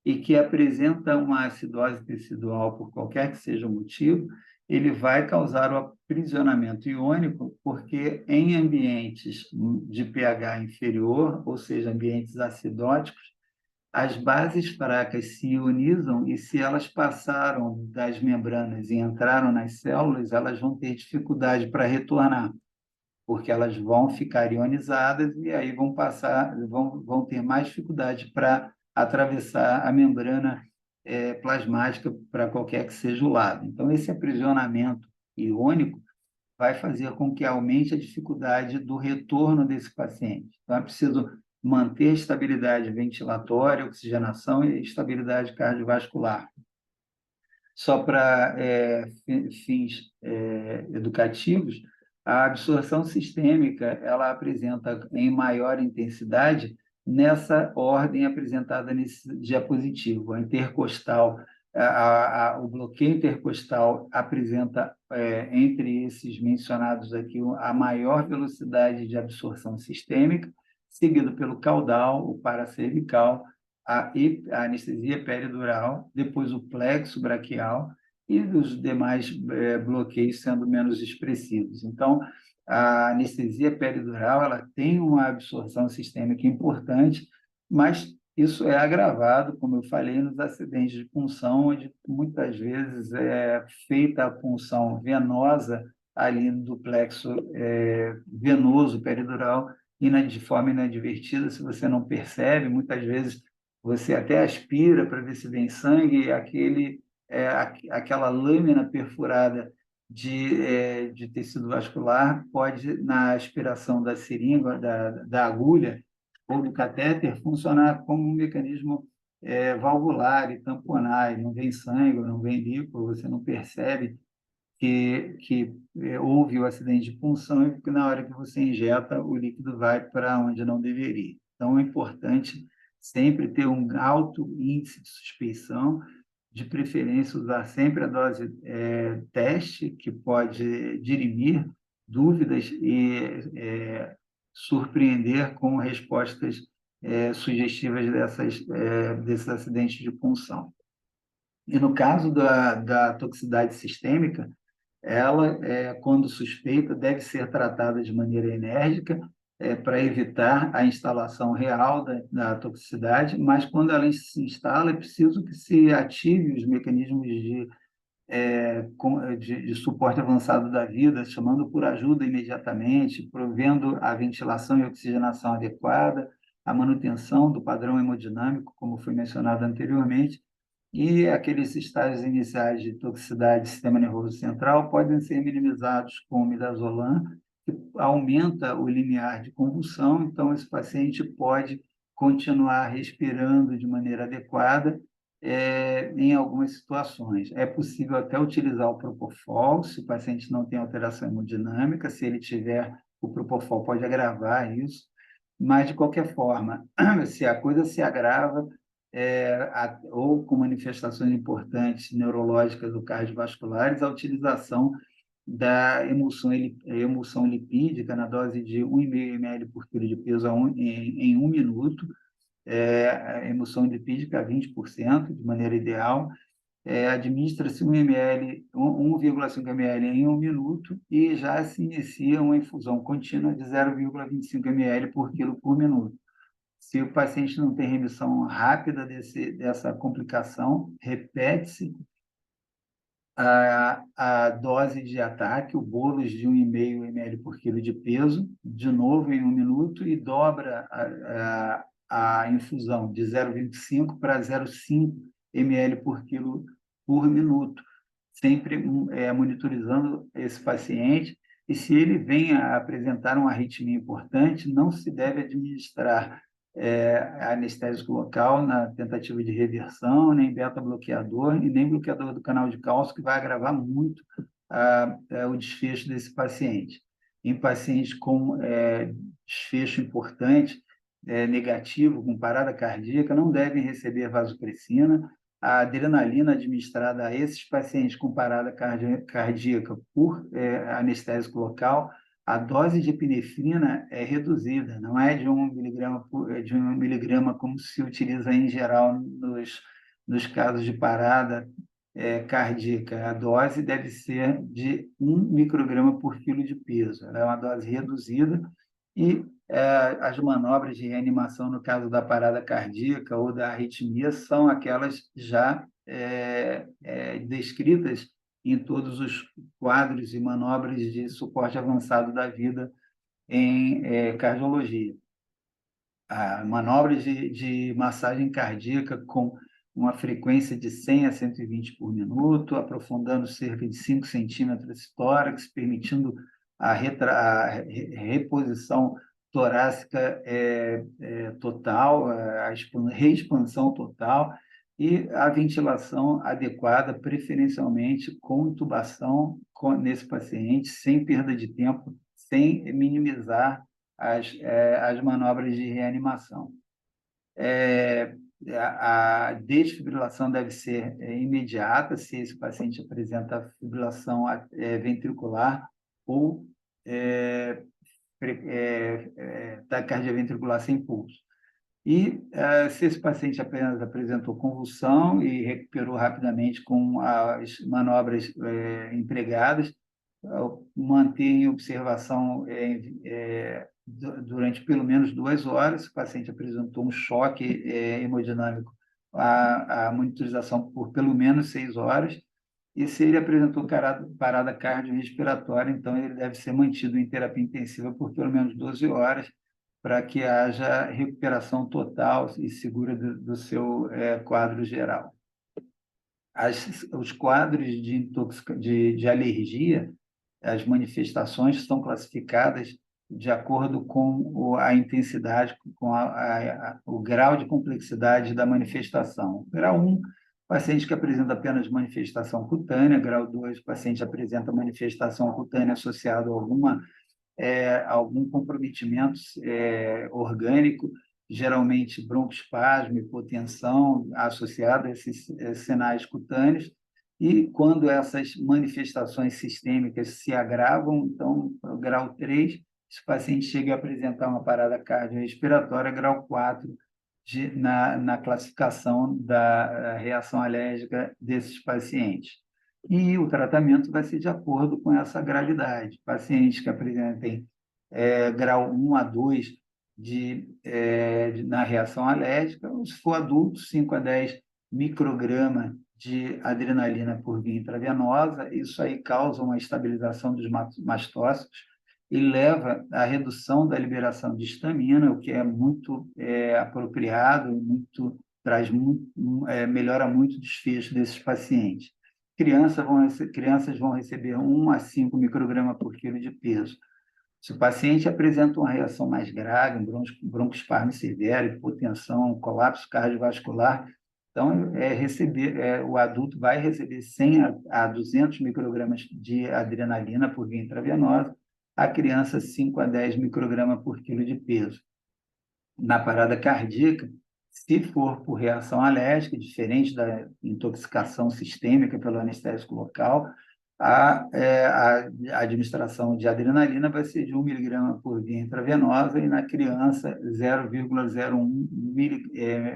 e que apresenta uma acidose tecidual por qualquer que seja o motivo, ele vai causar o aprisionamento iônico, porque em ambientes de pH inferior, ou seja, ambientes acidóticos, as bases fracas se ionizam e, se elas passaram das membranas e entraram nas células, elas vão ter dificuldade para retornar, porque elas vão ficar ionizadas e aí vão ter mais dificuldade para atravessar a membrana plasmática para qualquer que seja o lado. Então, esse aprisionamento iônico vai fazer com que aumente a dificuldade do retorno desse paciente. Então, é preciso manter a estabilidade ventilatória, oxigenação e estabilidade cardiovascular. Só para fins educativos, a absorção sistêmica ela apresenta em maior intensidade nessa ordem apresentada nesse diapositivo. A intercostal, o bloqueio intercostal apresenta, entre esses mencionados aqui, a maior velocidade de absorção sistêmica, seguido pelo caudal, o paracervical, a anestesia peridural, depois o plexo braquial e os demais bloqueios sendo menos expressivos. Então, a anestesia peridural ela tem uma absorção sistêmica importante, mas isso é agravado, como eu falei, nos acidentes de punção, onde muitas vezes é feita a punção venosa ali do plexo venoso peridural e de forma inadvertida, se você não percebe, muitas vezes você até aspira para ver se vem sangue, e aquela lâmina perfurada de tecido vascular pode, na aspiração da seringa, da agulha ou do catéter, funcionar como um mecanismo valvular e tamponar, e não vem sangue, não vem líquido, você não percebe que houve o acidente de punção e que na hora que você injeta, o líquido vai para onde não deveria. Então, é importante sempre ter um alto índice de suspeição, de preferência usar sempre a dose teste, que pode dirimir dúvidas e surpreender com respostas sugestivas desses acidentes de punção. E no caso da toxicidade sistêmica, ela, quando suspeita, deve ser tratada de maneira enérgica para evitar a instalação real da toxicidade, mas quando ela se instala, é preciso que se ative os mecanismos de suporte avançado da vida, chamando por ajuda imediatamente, provendo a ventilação e oxigenação adequada, a manutenção do padrão hemodinâmico, como foi mencionado anteriormente, e aqueles estágios iniciais de toxicidade do sistema nervoso central podem ser minimizados com midazolam, que aumenta o limiar de convulsão, então esse paciente pode continuar respirando de maneira adequada em algumas situações. É possível até utilizar o Propofol, se o paciente não tem alteração hemodinâmica, se ele tiver, o Propofol pode agravar isso, mas, de qualquer forma, se a coisa se agrava, ou com manifestações importantes neurológicas ou cardiovasculares, a utilização da emulsão lipídica na dose de 1,5 ml por quilo de peso em 1 minuto, a emulsão lipídica a 20%, de maneira ideal, administra-se 1,5 ml em 1 minuto e já se inicia uma infusão contínua de 0,25 ml por quilo por minuto. Se o paciente não tem remissão rápida dessa complicação, repete-se a dose de ataque, o bolus de 1,5 ml por quilo de peso, de novo em 1 minuto, e dobra a infusão de 0,25 para 0,5 ml por quilo por minuto, sempre monitorizando esse paciente. E se ele vem a apresentar uma arritmia importante, não se deve administrar anestésico local na tentativa de reversão, nem beta-bloqueador e nem bloqueador do canal de cálcio, que vai agravar muito o desfecho desse paciente. Em pacientes com desfecho importante, negativo, com parada cardíaca, não devem receber vasopressina. A adrenalina administrada a esses pacientes com parada cardíaca por anestésico local, a dose de epinefrina é reduzida, não é de 1 miligrama como se utiliza em geral nos casos de parada cardíaca. A dose deve ser de 1 micrograma por quilo de peso. Ela é uma dose reduzida e as manobras de reanimação, no caso da parada cardíaca ou da arritmia, são aquelas já descritas em todos os quadros e manobras de suporte avançado da vida em cardiologia. Manobras de massagem cardíaca com uma frequência de 100 a 120 por minuto, aprofundando cerca de 5 centímetros de tórax, permitindo a reposição torácica total, a reexpansão total, e a ventilação adequada, preferencialmente com intubação nesse paciente, sem perda de tempo, sem minimizar as manobras de reanimação. A desfibrilação deve ser imediata se esse paciente apresenta fibrilação ventricular ou taquicardia ventricular sem pulso. E se esse paciente apenas apresentou convulsão e recuperou rapidamente com as manobras empregadas, manter em observação durante pelo menos 2 horas. Se o paciente apresentou um choque hemodinâmico, a monitorização por pelo menos 6 horas. E se ele apresentou parada cardiorrespiratória, então ele deve ser mantido em terapia intensiva por pelo menos 12 horas, para que haja recuperação total e segura do seu quadro geral. Os quadros de alergia, as manifestações são classificadas de acordo com a intensidade, com o grau de complexidade da manifestação. Grau 1, paciente que apresenta apenas manifestação cutânea. Grau 2, paciente apresenta manifestação cutânea associada a algum comprometimento orgânico, geralmente broncoespasmo, hipotensão, associado a esses sinais cutâneos. E quando essas manifestações sistêmicas se agravam, então, o grau 3, esse paciente chega a apresentar uma parada cardiorrespiratória, grau 4, na classificação da reação alérgica desses pacientes. E o tratamento vai ser de acordo com essa gravidade. Pacientes que apresentem grau 1 a 2 na reação alérgica, ou se for adulto, 5 a 10 microgramas de adrenalina por via intravenosa. Isso aí causa uma estabilização dos mastócitos e leva à redução da liberação de histamina, o que é muito apropriado, melhora muito o desfecho desses pacientes. Crianças vão receber 1 a 5 microgramas por quilo de peso. Se o paciente apresenta uma reação mais grave, um broncoespasmo severo, hipotensão, colapso cardiovascular, então, o adulto vai receber 100 a 200 microgramas de adrenalina por via intravenosa, a criança 5 a 10 microgramas por quilo de peso. Na parada cardíaca, se for por reação alérgica, diferente da intoxicação sistêmica pelo anestésico local, a administração de adrenalina vai ser de 1 miligrama por via intravenosa e na criança 0,01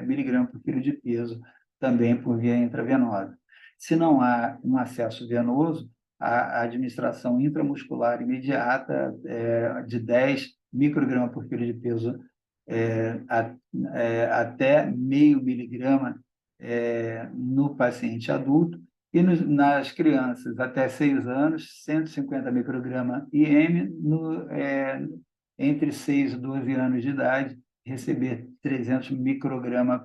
miligrama por quilo de peso, também por via intravenosa. Se não há um acesso venoso, a administração intramuscular imediata de 10 microgramas por quilo de peso até meio miligrama no paciente adulto, e nas crianças até 6 anos, 150 microgramas IM, entre 6 e 12 anos de idade, receber 300 microgramas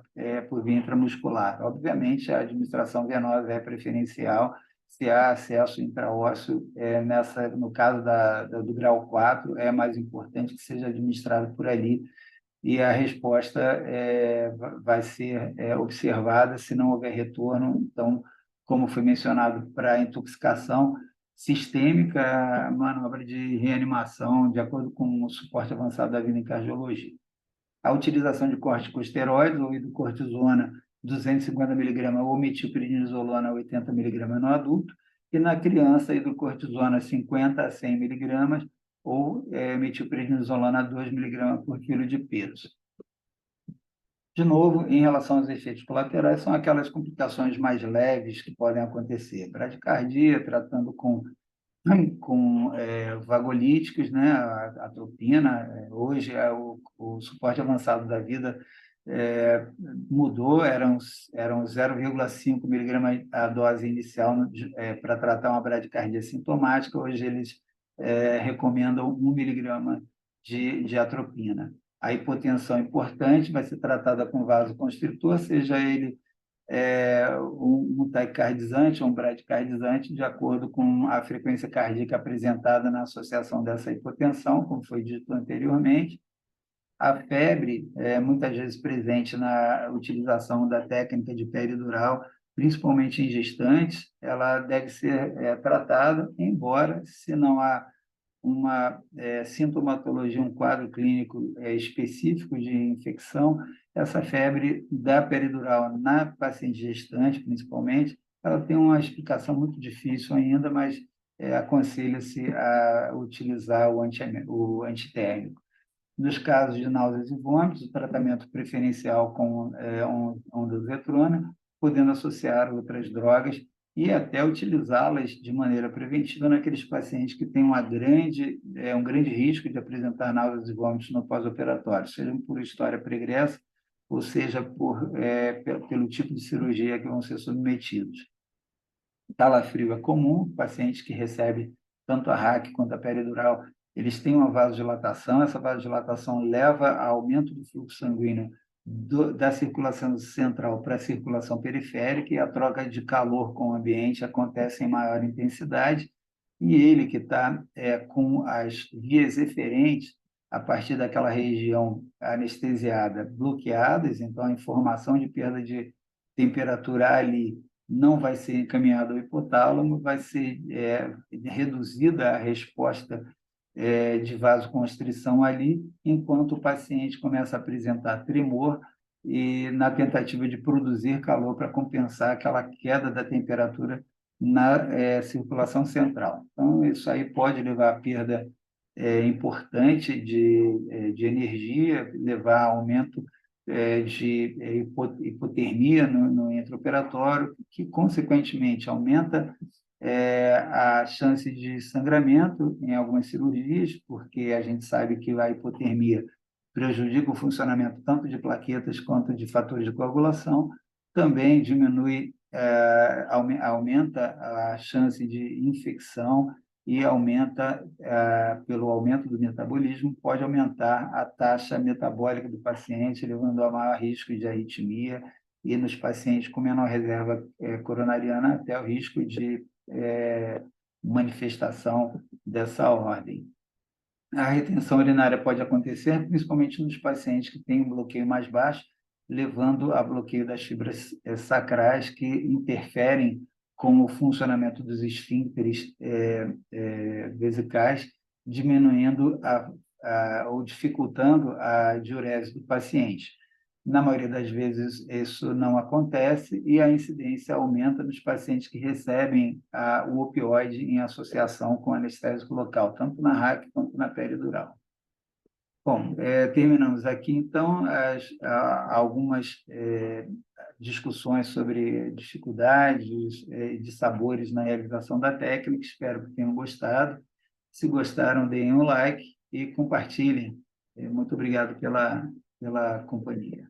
por via intramuscular. Obviamente, a administração venosa é preferencial se há acesso intraósseo. No caso do grau 4, é mais importante que seja administrado por ali, e a resposta vai ser observada se não houver retorno. Então, como foi mencionado, para a intoxicação sistêmica, a manobra de reanimação, de acordo com o suporte avançado da vida em cardiologia. A utilização de corticosteroides ou hidrocortisona 250 mg ou metilprednisolona 80 mg no adulto, e na criança, hidrocortisona 50 a 100 mg ou metilprednisolona 2 mg por quilo de peso. De novo, em relação aos efeitos colaterais, são aquelas complicações mais leves que podem acontecer. Bradicardia, tratando com vagolíticos, né? A atropina. Hoje, o suporte avançado da vida mudou, eram 0,5 miligramas a dose inicial para tratar uma bradicardia sintomática. Hoje, eles recomendam 1 miligrama de atropina. A hipotensão importante vai ser tratada com vasoconstritor, seja ele um taquicardizante ou um bradicardizante, de acordo com a frequência cardíaca apresentada na associação dessa hipotensão, como foi dito anteriormente. A febre é muitas vezes presente na utilização da técnica de peridural, principalmente em gestantes. Ela deve ser tratada, embora, se não há uma sintomatologia, um quadro clínico específico de infecção, essa febre da peridural na paciente gestante, principalmente, ela tem uma explicação muito difícil ainda, mas aconselha-se a utilizar o antitérmico. Nos casos de náuseas e vômitos, o tratamento preferencial com ondansetrona, podendo associar outras drogas e até utilizá-las de maneira preventiva naqueles pacientes que têm um grande risco de apresentar náuseas e vômitos no pós-operatório, seja por história pregressa, ou seja pelo tipo de cirurgia que vão ser submetidos. Calafrio é comum, pacientes que recebem tanto a RAC quanto a peridural, eles têm uma vasodilatação, essa vasodilatação leva a aumento do fluxo sanguíneo da circulação central para a circulação periférica, e a troca de calor com o ambiente acontece em maior intensidade, e ele que está com as vias eferentes, a partir daquela região anestesiada, bloqueadas, então a informação de perda de temperatura ali não vai ser encaminhada ao hipotálamo, vai ser reduzida a resposta de vasoconstrição ali, enquanto o paciente começa a apresentar tremor, e na tentativa de produzir calor para compensar aquela queda da temperatura na circulação central. Então, isso aí pode levar a perda importante de energia, levar a aumento de hipotermia no intraoperatório, que, consequentemente, aumenta a chance de sangramento em algumas cirurgias, porque a gente sabe que a hipotermia prejudica o funcionamento tanto de plaquetas quanto de fatores de coagulação. Também diminui, aumenta a chance de infecção, e aumenta, pelo aumento do metabolismo, pode aumentar a taxa metabólica do paciente, levando a maior risco de arritmia, e nos pacientes com menor reserva coronariana, até o risco de manifestação dessa ordem. A retenção urinária pode acontecer principalmente nos pacientes que têm um bloqueio mais baixo, levando a bloqueio das fibras sacrais que interferem com o funcionamento dos esfíncteres vesicais, diminuindo ou dificultando a diurese do paciente. Na maioria das vezes, isso não acontece e a incidência aumenta nos pacientes que recebem o opioide em associação com anestésico local, tanto na RAC quanto na peridural. Bom, terminamos aqui, então, algumas discussões sobre dificuldades de sabores na realização da técnica. Espero que tenham gostado. Se gostaram, deem um like e compartilhem. Muito obrigado pela companhia.